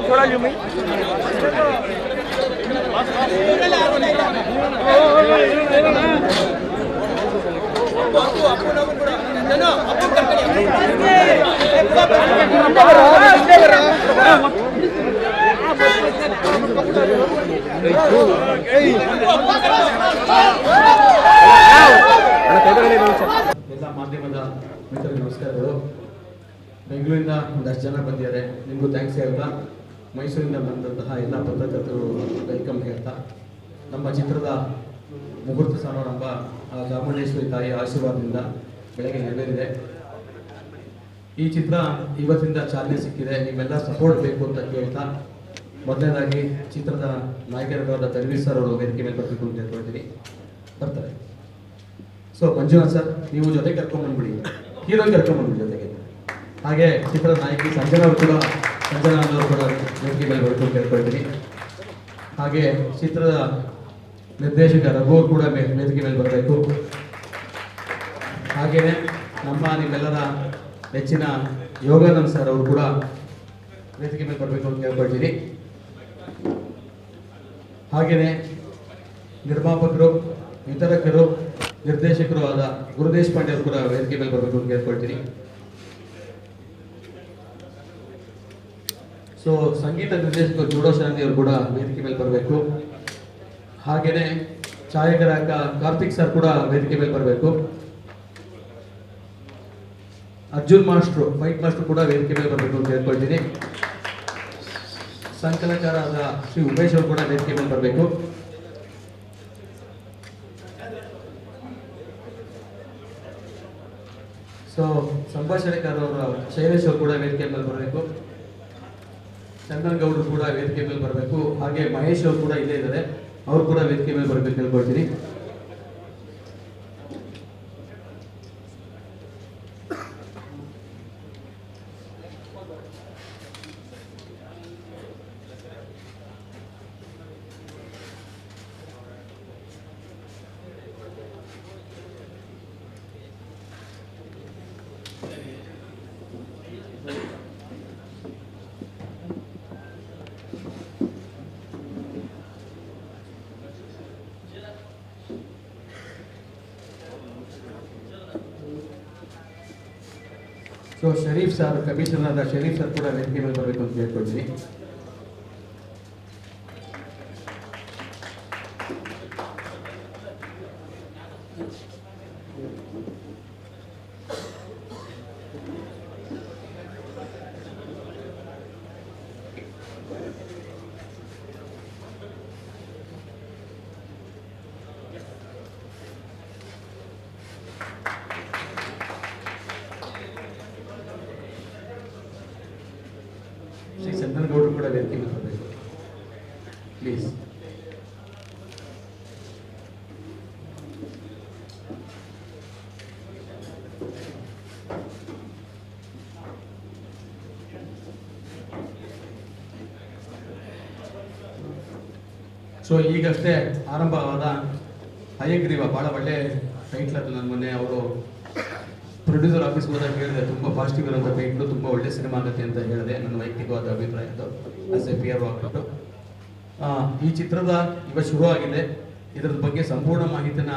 थोड़ा लूँ मैं ಎಲ್ಲ ಮಾಧ್ಯಮದ ಮಿತ್ರರಿಗೆ ನಮಸ್ಕಾರಗಳು. ಬೆಂಗಳೂರಿಂದ ಒಂದಷ್ಟು ಜನ ಬಂದಿದ್ದಾರೆ, ನಿಮಗೂ ಥ್ಯಾಂಕ್ಸ್ ಹೇಳ್ತಾ, ಮೈಸೂರಿಂದ ಬಂದಂತಹ ಎಲ್ಲ ಪತ್ರಕರ್ತರು ವೆಲ್ಕಮ್ ಹೇಳ್ತಾ, ನಮ್ಮ ಚಿತ್ರದ ಮುಹೂರ್ತ ಸಮಾರಂಭ ಚಾಮುಂಡೇಶ್ವರಿ ತಾಯಿಯ ಆಶೀರ್ವಾದದಿಂದ ಬೆಳಗ್ಗೆ ನೆರವೇರಿದೆ. ಈ ಚಿತ್ರ ಇವತ್ತಿಂದ ಚಾಲನೆ ಸಿಕ್ಕಿದೆ, ನೀವೆಲ್ಲ ಸಪೋರ್ಟ್ ಬೇಕು ಅಂತ ಕೇಳ್ತಾ, ಮೊದಲನೇದಾಗಿ ಚಿತ್ರದ ನಾಯಕರಾದ ತನ್ವೀರ್ ಸರ್ ಅವರು ವೇದಿಕೆ ಮೇಲೆ ಬರಬೇಕು ಅಂತ ಹೇಳ್ಕೊಳ್ತೀನಿ. ಬರ್ತಾರೆ. ಸೊ ಮಂಜುನಾಥ್ ಸರ್, ನೀವು ಜೊತೆ ಕರ್ಕೊಂಡ್ಬಂದ್ಬಿಡಿ, ಹೀರೋಯಿನ್ ಕರ್ಕೊಂಡ್ಬಂದ್ಬಿಡಿ ಜೊತೆಗೆ. ಹಾಗೆ ಚಿತ್ರದ ನಾಯಕಿ ಸಂಜನಾ ಅವರು ಕೂಡ ವೇದಿಕೆ ಮೇಲೆ ಬರಬೇಕು ಅಂತ ಹೇಳ್ಕೊಳ್ತೀನಿ. ಹಾಗೆ ಚಿತ್ರದ ನಿರ್ದೇಶಕ ರಘು ಕೂಡ ವೇದಿಕೆ ಮೇಲೆ ಬರಬೇಕು. ಹಾಗೆಯೇ ನಿಮ್ಮೆಲ್ಲರ ನೆಚ್ಚಿನ ಯೋಗಾನಂದ್ ಸರ್ ಅವರು ಕೂಡ ವೇದಿಕೆ ಮೇಲೆ ಬರಬೇಕು ಅಂತ ಕೇಳ್ಕೊಳ್ತೀನಿ. ಹಾಗೆಯೇ ನಿರ್ಮಾಪಕರು, ವಿತರಕರು, ನಿರ್ದೇಶಕರು ಆದ ಗುರುದೇಶ್ ಪಾಂಡೆ ಅವರು ಕೂಡ ವೇದಿಕೆ ಮೇಲೆ ಬರಬೇಕು ಅಂತ ಕೇಳ್ಕೊಳ್ತೀನಿ. ಸೊ ಸಂಗೀತ ನಿರ್ದೇಶಕರು ಜೂಡೋ ಶಾಂತಿ ಅವರು ಕೂಡ ವೇದಿಕೆ ಮೇಲೆ ಬರಬೇಕು. ಹಾಗೆಯೇ ಛಾಯಾಗ್ರಾಹಕ ಕಾರ್ತಿಕ್ ಸರ್ ಕೂಡ ವೇದಿಕೆ ಮೇಲೆ ಬರಬೇಕು. ಅರ್ಜುನ್ ಮಾಸ್ಟ್ರು, ಫೈಟ್ ಮಾಸ್ಟ್ರು ಕೂಡ ವೇದಿಕೆ ಮೇಲೆ ಬರಬೇಕು ಅಂತ ಹೇಳ್ಕೊಳ್ತೀನಿ. ಸಂಕಲನಕಾರರಾದ ಶ್ರೀ ಉಮೇಶ್ ಅವರು ಕೂಡ ವೇದಿಕೆ ಮೇಲೆ ಬರಬೇಕು. ಸೊ ಸಂಭಾಷಣೆಕಾರರ ಶೈಲೇಶ್ ಅವರು ಕೂಡ ವೇದಿಕೆ ಮೇಲೆ ಬರಬೇಕು. ಚಂದನ್ ಗೌಡರು ಕೂಡ ವೇದಿಕೆ ಮೇಲೆ ಬರಬೇಕು. ಹಾಗೆ ಮಹೇಶ್ ಅವರು ಕೂಡ ಇಲ್ಲೇ ಇದ್ದಾರೆ, ಅವರು ಕೂಡ ವೇದಿಕೆ ಮೇಲೆ ಬರಬೇಕು ಹೇಳ್ಕೊಳ್ತೀನಿ. ಸೊ ಶರೀಫ್ ಸರ್, ಕಮಿಷನರ್ ಆದ ಶರೀಫ್ ಸರ್ ಕೂಡ ವೇದಿಕೆ ಮೇಲೆ ಬರಬೇಕು ಅಂತ ಹೇಳ್ಕೊಳ್ತೀನಿ. ಶ್ರೀ ಚಂದನ್ ಗೌಡರು ಕೂಡ ವೇದಿಕೆ ಮೇಲೆ ಬರಬೇಕು ಪ್ಲೀಸ್. ಸೊ ಈಗಷ್ಟೇ ಆರಂಭವಾದ ಹಯಗ್ರೀವ ಬಹಳ ಒಳ್ಳೆ ಟೈಟ್ಲ್ ಅದು. ನನ್ನ ಮೊನ್ನೆ ಅವರು ಪ್ರೊಡ್ಯೂಸರ್ ಆಫೀಸ್ ಹೋದಾಗ ಹೇಳಿದೆ, ತುಂಬ ಪಾಸಿಟಿವ್ ಇರೋಂಥ ಟೈಟ್ಲು, ತುಂಬ ಒಳ್ಳೆ ಸಿನಿಮಾ ಆಗುತ್ತೆ ಅಂತ ಹೇಳಿದೆ. ನನ್ನ ವೈಯಕ್ತಿಕವಾದ ಅಭಿಪ್ರಾಯ ಅದು, ಆಸ್ ಎ PR ಆಗ್ಬಿಟ್ಟು. ಈ ಚಿತ್ರದ ಇವತ್ತು ಶುರು ಆಗಿದೆ. ಇದರ ಬಗ್ಗೆ ಸಂಪೂರ್ಣ ಮಾಹಿತಿನ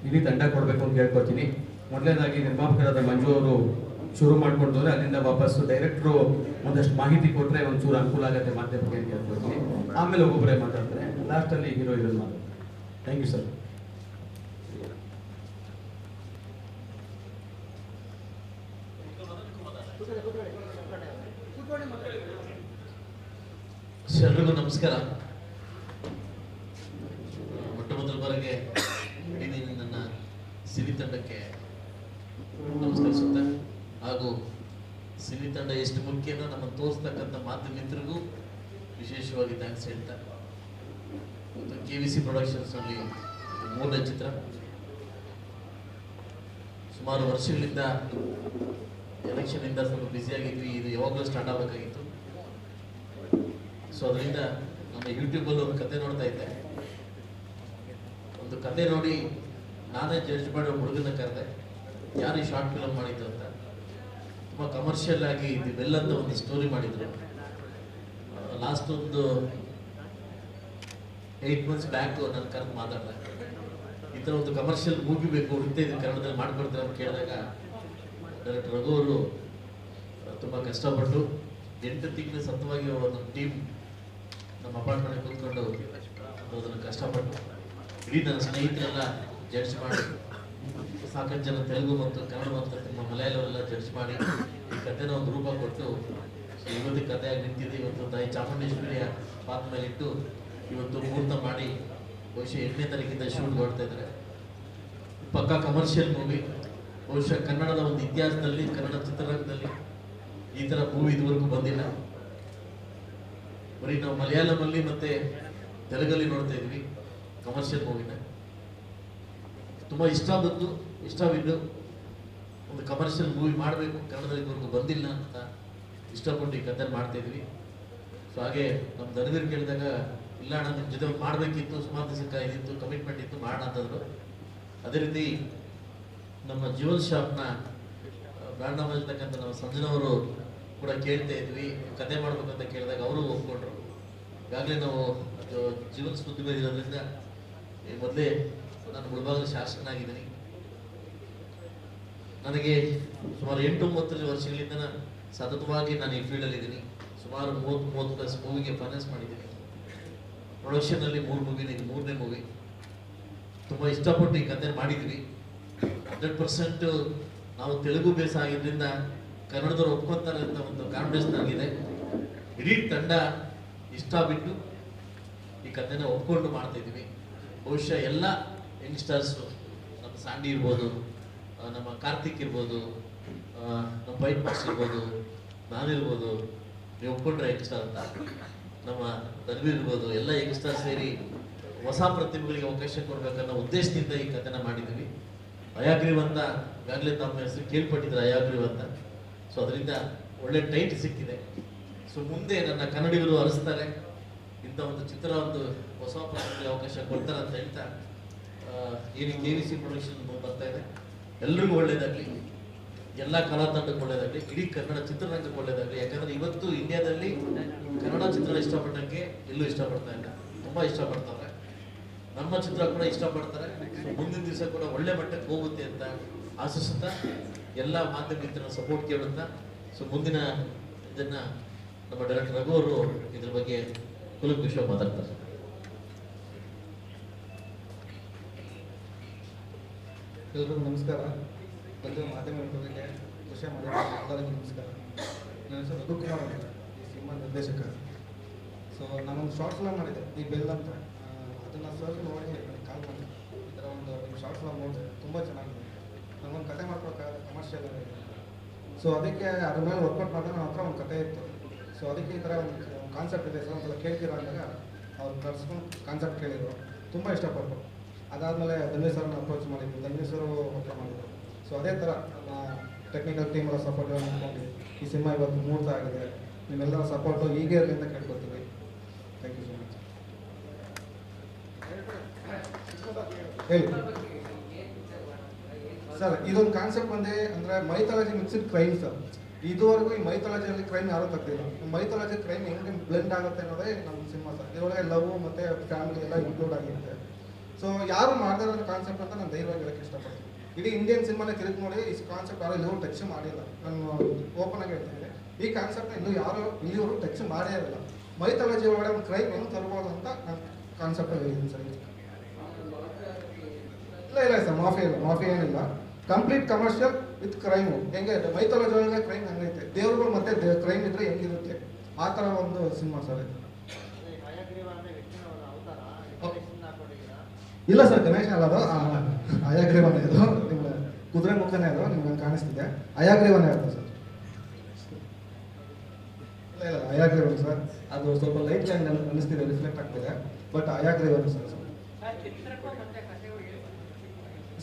ಇಡೀ ತಂಡ ಕೊಡಬೇಕು ಅಂತ ಹೇಳ್ಕೊತೀನಿ. ಮೊದಲನೇದಾಗಿ ನಿರ್ಮಾಪಕರಾದ ಮಂಜು ಅವರು ಶುರು ಮಾಡ್ಕೊಂಡ್ರೆ ಅಲ್ಲಿಂದ ವಾಪಸ್ಸು ಡೈರೆಕ್ಟ್ರು ಒಂದಷ್ಟು ಮಾಹಿತಿ ಕೊಟ್ಟರೆ ಒಂಚೂರು ಅನುಕೂಲ ಆಗುತ್ತೆ ಮಾಧ್ಯಮಕ್ಕೆ ಅಂತ ಹೇಳ್ಕೊಳ್ತೀನಿ. ಆಮೇಲೆ ಒಬ್ಬೊಬ್ಬರೇ ಮಾತಾಡ್ತಾರೆ, ಲಾಸ್ಟಲ್ಲಿ ಹೀರೋ ಇರೋದು ಮಾತು. Thank you sir. ಎಲ್ರಿಗೂ ನಮಸ್ಕಾರ. ಮೊಟ್ಟ ಮೊದಲ ಬಾರಿಗೆ ಇಡೀ ನನ್ನ ಸಿನಿ ತಂಡಕ್ಕೆ ನಮಸ್ಕರಿಸುತ್ತೆ. ಹಾಗೂ ಸಿನಿ ತಂಡ ಎಷ್ಟು ಮುಖ್ಯನ ನಮ್ಮನ್ನು ತೋರಿಸ್ತಕ್ಕಂಥ ಮಾಧ್ಯಮ ಮಿತ್ರರಿಗೂ ವಿಶೇಷವಾಗಿ ಥ್ಯಾಂಕ್ಸ್ ಹೇಳ್ತಾ, ಮತ್ತು KVC ಪ್ರೊಡಕ್ಷನ್ಸ್ನಲ್ಲಿ 3ನೇ ಚಿತ್ರ. ಸುಮಾರು ವರ್ಷಗಳಿಂದ ಎಲೆಕ್ಷನಿಂದ ಸ್ವಲ್ಪ ಬ್ಯುಸಿಯಾಗಿದ್ವಿ. ಇದು ಯಾವಾಗಲೂ ಸ್ಟಾರ್ಟ್ ಆಗಬೇಕಾಗಿತ್ತು. ಸೊ ಅದರಿಂದ ನಮ್ಮ ಯೂಟ್ಯೂಬಲ್ಲಿ ಒಂದು ಕತೆ ನೋಡ್ತಾ ಇದ್ದೆ. ಒಂದು ಕತೆ ನೋಡಿ ನಾನೇ ಜಡ್ಜ್ ಮಾಡಿ ಒಬ್ಬ ಹುಡುಗನ ಕರೆದೆ, ಯಾರು ಈ ಶಾರ್ಟ್ ಫಿಲಮ್ ಮಾಡಿದ್ದು ಅಂತ. ತುಂಬ ಕಮರ್ಷಿಯಲ್ ಆಗಿ ಇದು ಬೆಲ್ ಅಂತ ಒಂದು ಸ್ಟೋರಿ ಮಾಡಿದ್ರು. ಲಾಸ್ಟ್ ಒಂದು 8 months ಬ್ಯಾಕ್ ನಾನು ಕರೆದು ಮಾತಾಡಿದೆ, ಈ ಥರ ಒಂದು ಕಮರ್ಷಿಯಲ್ ಮೂವಿ ಬೇಕು, ಹುಡುಕ್ತಾ ಇದ್ದೀನಿ, ಕನ್ನಡದಲ್ಲಿ ಮಾಡ್ಕೊಡ್ತಾರೆ ಅಂತ ಕೇಳಿದಾಗ ಡೈರೆಕ್ಟರ್ ರಘು ಅವರು ತುಂಬ ಕಷ್ಟಪಟ್ಟು 8 ತಿಂಗಳು ಸತತವಾಗಿ ನಮ್ಮ ಟೀಮ್ ನಮ್ಮ ಅಪಾರ್ಟ್ಮೆಂಟ್ ಕೂತ್ಕೊಂಡು ಅದನ್ನು ಕಷ್ಟಪಟ್ಟು ಇಡೀ ನನ್ನ ಸ್ನೇಹಿತರೆಲ್ಲ ಜಡ್ಜ್ ಮಾಡಿ, ಸಾಕಷ್ಟು ಜನ ತೆಲುಗು ಮತ್ತು ಕನ್ನಡ ಮತ್ತು ನಮ್ಮ ಮಲಯಾಳವೆಲ್ಲ ಜಡ್ಜ್ ಮಾಡಿ ಈ ಕಥೆನ ಒಂದು ರೂಪ ಕೊಟ್ಟು ಇವತ್ತು ಕಥೆಯಾಗಿ ನಿಂತಿದೆ. ಇವತ್ತು ತಾಯಿ ಚಾಮುಂಡೇಶ್ವರಿಯ ಪಾದ ಮೇಲೆ ಇಟ್ಟು ಇವತ್ತು ಮುಹೂರ್ತ ಮಾಡಿ ಬಹುಶಃ 8ನೇ ತಾರೀಕಿಂದ ಶೂಟ್ ಮಾಡ್ತಾ ಇದ್ದಾರೆ. ಪಕ್ಕಾ ಕಮರ್ಷಿಯಲ್ ಮೂವಿ. ಬಹುಶಃ ಕನ್ನಡದ ಒಂದು ಇತಿಹಾಸದಲ್ಲಿ, ಕನ್ನಡ ಚಿತ್ರರಂಗದಲ್ಲಿ ಈ ಥರ ಮೂವಿ ಇದುವರೆಗೂ ಬಂದಿಲ್ಲ. ಬರೀ ನಾವು ಮಲಯಾಳಮಲ್ಲಿ ಮತ್ತೆ ತೆಲುಗಲ್ಲಿ ನೋಡ್ತಾ ಇದ್ವಿ ಕಮರ್ಷಿಯಲ್ ಮೂವಿನ. ತುಂಬ ಇಷ್ಟವಿದ್ದು ಒಂದು ಕಮರ್ಷಿಯಲ್ ಮೂವಿ ಮಾಡಬೇಕು, ಕನ್ನಡದಲ್ಲಿ ಇದುವರೆಗೂ ಬಂದಿಲ್ಲ ಅಂತ ಇಷ್ಟಪಟ್ಟು ಈ ಕಥೆ ಮಾಡ್ತಾ ಇದ್ವಿ. ಸೊ ಹಾಗೆ ನಮ್ಮ ಧನವೀರ್ ಕೇಳಿದಾಗ, ಇಲ್ಲ ಅಣ್ಣ ನಿಮ್ಮ ಜೊತೆ ಒಂದು ಮಾಡಬೇಕಿತ್ತು, ಸುಮಾರು ದಿವಸಕ್ಕೆ ಇದಿತ್ತು, ಕಮಿಟ್ಮೆಂಟ್ ಇತ್ತು, ಮಾಡೋಣ ಅಂತಂದ್ರು. ಅದೇ ರೀತಿ ನಮ್ಮ ಜ್ಯುವೆಲ್ ಶಾಪ್ನ ಬ್ರ್ಯಾಂಡ್ ಇರ್ತಕ್ಕಂಥ ನಮ್ಮ ಸಂಜನವರು ಕೂಡ ಕೇಳ್ತಾ ಇದ್ವಿ, ಕತೆ ಮಾಡ್ಬೇಕಂತ ಕೇಳಿದಾಗ ಅವರು ಒಪ್ಕೊಂಡ್ರು. ಈಗಾಗಲೇ ನಾವು ಜ್ಯುವೆಲ್ಸ್ ಉದ್ಯಮ ಇರೋದ್ರಿಂದ ಮೊದಲೇ ನಾನು ಮುಳಬಾಗಿಲು ಶಾಸಕನಾಗಿದ್ದೀನಿ. ನನಗೆ ಸುಮಾರು 8-9 ವರ್ಷಗಳಿಂದ ಸತತವಾಗಿ ನಾನು ಈ ಫೀಲ್ಡಲ್ಲಿ ಇದ್ದೀನಿ. ಸುಮಾರು 30+ ಮೂವಿಗೆ ಫೈನಾನ್ಸ್ ಮಾಡಿದ್ದೀನಿ. ಪ್ರೊಡಕ್ಷನ್ನಲ್ಲಿ 3 ಮೂವಿನ, ಇದು 3ನೇ ಮೂವಿ. ತುಂಬ ಇಷ್ಟಪಟ್ಟು ಈ ಕತೆ ಮಾಡಿದ್ವಿ. 100% ನಾವು ತೆಲುಗು ಬೇಸ್ ಆಗಿದ್ದರಿಂದ ಕನ್ನಡದವ್ರು ಒಪ್ಕೊತಾರೆ ಅಂತ ಒಂದು ಕಾನ್ಫಿಡೆನ್ಸ್ ನನಗಿದೆ. ಇಡೀ ತಂಡ ಇಷ್ಟ ಬಿಟ್ಟು ಈ ಕಥೆನ ಒಪ್ಕೊಂಡು ಮಾಡ್ತಾಯಿದ್ವಿ. ಬಹುಶಃ ಎಲ್ಲ ಯಂಗ್ಸ್ಟರ್ಸು, ನಮ್ಮ ಸ್ಯಾಂಡಿ ಇರ್ಬೋದು, ನಮ್ಮ ಕಾರ್ತಿಕ್ ಇರ್ಬೋದು, ನಮ್ಮ ವೈಟ್ ಬಾಕ್ಸ್ ಇರ್ಬೋದು, ನಾನಿರ್ಬೋದು, ನೀವು ಒಪ್ಕೊಂಡ್ರೆ ಯಂಗ್ಸ್ಟರ್ ಅಂತ, ನಮ್ಮ ಧನ್ವೀರ್ ಇರ್ಬೋದು, ಎಲ್ಲ ಯಂಗ್ಸ್ಟರ್ ಸೇರಿ ಹೊಸ ಪ್ರತಿಭೆಗಳಿಗೆ ಅವಕಾಶ ಕೊಡಬೇಕನ್ನೋ ಉದ್ದೇಶದಿಂದ ಈ ಕಥೆನ ಮಾಡಿದ್ವಿ. ಅಯಾಗ್ರೀವ್ ಅಂತ ಈಗಾಗಲೇ ನಮ್ಮ ಹೆಸರು ಕೇಳ್ಪಟ್ಟಿದ್ರೆ ಅಯಾಗ್ರೀವ್ ಅಂತ. ಸೊ ಅದರಿಂದ ಒಳ್ಳೆ ಟೈಟ್ ಸಿಕ್ಕಿದೆ. ಸೊ ಮುಂದೆ ನನ್ನ ಕನ್ನಡಿಗರು ಅನಿಸ್ತಾರೆ, ಇಂಥ ಒಂದು ಚಿತ್ರ ಒಂದು ಹೊಸ ಪ್ರತಿಭೆಗೆ ಅವಕಾಶ ಕೊಡ್ತಾರೆ ಅಂತ ಹೇಳ್ತಾ, ಏನು KVC ಪ್ರೊಡಕ್ಷನ್ ಬರ್ತಾ ಇದೆ, ಎಲ್ರಿಗೂ ಒಳ್ಳೇದಾಗಲಿ, ಎಲ್ಲ ಕಲಾ ತಂಡಕ್ಕೆ ಒಳ್ಳೇದಾಗಲಿ, ಇಡೀ ಕನ್ನಡ ಚಿತ್ರರಂಗಕ್ಕೆ ಒಳ್ಳೇದಾಗಲಿ. ಯಾಕಂದರೆ ಇವತ್ತು ಇಂಡಿಯಾದಲ್ಲಿ ಕನ್ನಡ ಚಿತ್ರ ಇಷ್ಟಪಟ್ಟಂಗೆ ಎಲ್ಲೂ ಇಷ್ಟಪಡ್ತಾ ಇಲ್ಲ, ತುಂಬ ಇಷ್ಟಪಡ್ತಾರೆ. ನಮ್ಮ ಚಿತ್ರ ಕೂಡ ಇಷ್ಟಪಡ್ತಾರೆ. ಮುಂದಿನ ದಿವಸ ಕೂಡ ಒಳ್ಳೆ ಮಟ್ಟಕ್ಕೆ ಹೋಗುತ್ತೆ ಅಂತ ಆಶಿಸುತ್ತಾ, ಎಲ್ಲ ಮಾಧ್ಯಮ ಮಿತ್ರರ ಸಪೋರ್ಟ್ ಕೇಳುತ್ತಾ, ಸೊ ಮುಂದಿನ ಇದನ್ನು ನಮ್ಮ ಡೈರೆಕ್ಟರ್ ರಘು ಅವರು ಇದ್ರ ಬಗ್ಗೆ ಕುಲುಕ್ ಮಾತಾಡ್ತಾರೆ. ಎಲ್ರಿಗೂ ನಮಸ್ಕಾರ. ಬಂದು ಮಾಧ್ಯಮ ಮಿತ್ರರಿಗೆ ವಿಷಯ ಮಾಡಿದ್ದಾರೆ ಎಲ್ಲರಿಗೂ ನಮಸ್ಕಾರ. ನನ್ನ ಹೆಸರು ರಘುಕುಮಾರ್ ಅಂತ, ಈ ಸಿನಿಮಾ ನಿರ್ದೇಶಕ. ಸೊ ನಾನೊಂದು ಶಾರ್ಟ್ ಫಿಲಮ್ ಮಾಡಿದ್ದೆ, ಈ ಬೆಲ್ ಅಂತ. ಅದನ್ನು ಸರ್ ನೋಡಿ ನನಗೆ ಕಾಲ್ ಮಾಡಿ, ಈ ಥರ ಒಂದು ಶಾರ್ಟ್ ಫಿಲಮ್ ನೋಡಿದೆ, ತುಂಬ ಚೆನ್ನಾಗಿದೆ, ನನಗೊಂದು ಕತೆ ಮಾಡ್ಕೊಳಕ್ಕಾಗಲ್ಲ, ಕಮರ್ಷಿಯಲ್ ಆಗಿದೆ. ಸೊ ಅದಕ್ಕೆ ಅದ್ರ ಮೇಲೆ ವರ್ಕೌಟ್ ಮಾಡಿದ್ರೆ ನನ್ನ ಹತ್ರ ಒಂದು ಕತೆ ಇತ್ತು. ಸೊ ಅದಕ್ಕೆ ಈ ಥರ ಒಂದು ಕಾನ್ಸೆಪ್ಟ್ ಇದೆ ಸರ್, ಒಂದ್ಸಲ ಕೇಳ್ತೀರ ಅಂದಾಗ ಅವ್ರು ಕರ್ಸ್ಕೊಂಡು ಕಾನ್ಸೆಪ್ಟ್ ಕೇಳಿದರು, ತುಂಬ ಇಷ್ಟಪಟ್ಟರು. ಅದಾದಮೇಲೆ ಧನ್ವೀರ್ ಸರ್ನ ಅಪ್ರೋಚ್ ಮಾಡಿದ್ರು, ಧನ್ವೀರ್ ಸರು ಓಕೆ ಮಾಡಿದ್ರು. ಸೊ ಅದೇ ಥರ ಟೆಕ್ನಿಕಲ್ ಟೀಮ್ ಎಲ್ಲ ಸಪೋರ್ಟ್ ಅಂದ್ಕೊಂಡು ಈ ಸಿನಿಮಾ ಇವತ್ತು ಮುಹೂರ್ತ ಆಗಿದೆ. ನಿಮ್ಮೆಲ್ಲರ ಸಪೋರ್ಟು ಹೀಗೆ ಇರಲಿ ಅಂತ ಕೇಳ್ಕೊತೀವಿ. Thank you so much. ಹೇಳಿ ಸರ್, ಇದೊಂದು ಕಾನ್ಸೆಪ್ಟ್ ಬಂದೆ ಅಂದರೆ ಮೈಥಾಲಜಿ ಮಿಕ್ಸ್ಡ್ ಕ್ರೈಮ್ ಸರ್. ಇದುವರೆಗೂ ಈ ಮೈಥಾಲಜಿಯಲ್ಲಿ ಕ್ರೈಮ್ ಯಾರೂ ತೆಗ್ದಿಲ್ಲ. ಮೈಥಾಲಜಿ ಕ್ರೈಮ್ ಹೆಂಗೆ ಬ್ಲೆಂಡ್ ಆಗುತ್ತೆ ಅನ್ನೋದೇ ನಮ್ಮ ಸಿನಿಮಾ ಸರ್. ಇದರೊಳಗೆ ಲವ್ ಮತ್ತು ಫ್ಯಾಮಿಲಿ ಎಲ್ಲ ಇನ್ಕ್ಲೂಡ್ ಆಗಿರುತ್ತೆ. ಸೊ ಯಾರು ಮಾಡದೇ ಇರೋ ಕಾನ್ಸೆಪ್ಟ್ ಅಂತ ನಾನು ಧೈರ್ಯವಾಗಿ ಹೇಳಕ್ಕೆ ಇಷ್ಟಪಡ್ತೀನಿ. ಇಡೀ ಇಂಡಿಯನ್ ಸಿನಿಮಾನೇ ತಿರುಗಿ ನೋಡಿ ಈ ಕಾನ್ಸೆಪ್ಟ್ ಯಾರು ಇಲ್ಲಿವರೆಗೂ ಟಚ್ ಮಾಡಿಲ್ಲ. ನಾನು ಓಪನ್ ಆಗಿ ಹೇಳ್ತೀನಿ, ಈ ಕಾನ್ಸೆಪ್ಟ್ನ ಇನ್ನೂ ಯಾರು ಇಲ್ಲಿವರೆಗೂ ಟಚ್ ಮಾಡೇ ಇರಲ್ಲ. ಮೈಥಾಲಜಿ ಒಳಗಡೆ ಒಂದು ಕ್ರೈಮ್ ಹೆಂಗೆ ತರ್ಬೋದು ಅಂತ ನಾನು ಕಾನ್ಸೆಪ್ಟಲ್ಲಿ ಹೇಳಿದ್ದೀನಿ ಸರ್. ಇಲ್ಲ ಸರ್, ಮಾಫಿಯಾ ಏನಿಲ್ಲ, ಕಂಪ್ಲೀಟ್ ಕಮರ್ಷಿಯಲ್ ವಿತ್ ಕ್ರೈಮು. ಹೆಂಗೆ ಮೈಥಾಲಜಿ ಒಳಗೆ ಕ್ರೈಮ್ ಹೆಂಗೈತೆ, ದೇವ್ರುಗಳು ಮತ್ತೆ ಕ್ರೈಮ್ ಇದ್ರೆ ಹೆಂಗಿರುತ್ತೆ, ಆ ಥರ ಒಂದು ಸಿನಿಮಾ ಸರ್ ಇದು. ಇಲ್ಲ ಸರ್, ಗಣೇಶ ಅಲ್ಲ ಅದು, ಅಯಾಗ್ರೀವನೇ ಅದು. ನಿಮ್ಮ ಕುದುರೆ ಮುಖನೇ ಅದು, ನಿಮ್ಗೆ ಕಾಣಿಸ್ತಿದೆ, ಅಯಾಗ್ರೀವನೇ ಅದು ಸರ್. ಇಲ್ಲ ಅಯಾಗ್ರೀವನ್ ಸರ್, ಅದು ಸ್ವಲ್ಪ ಲೈಟ್ ಲೈನ್ ಅನಿಸ್ತಿದೆ, ರಿಫ್ಲೆಕ್ಟ್ ಆಗ್ತಿದೆ, ಬಟ್ ಅಯಾಗ್ರೀವನ್ ಸರ್.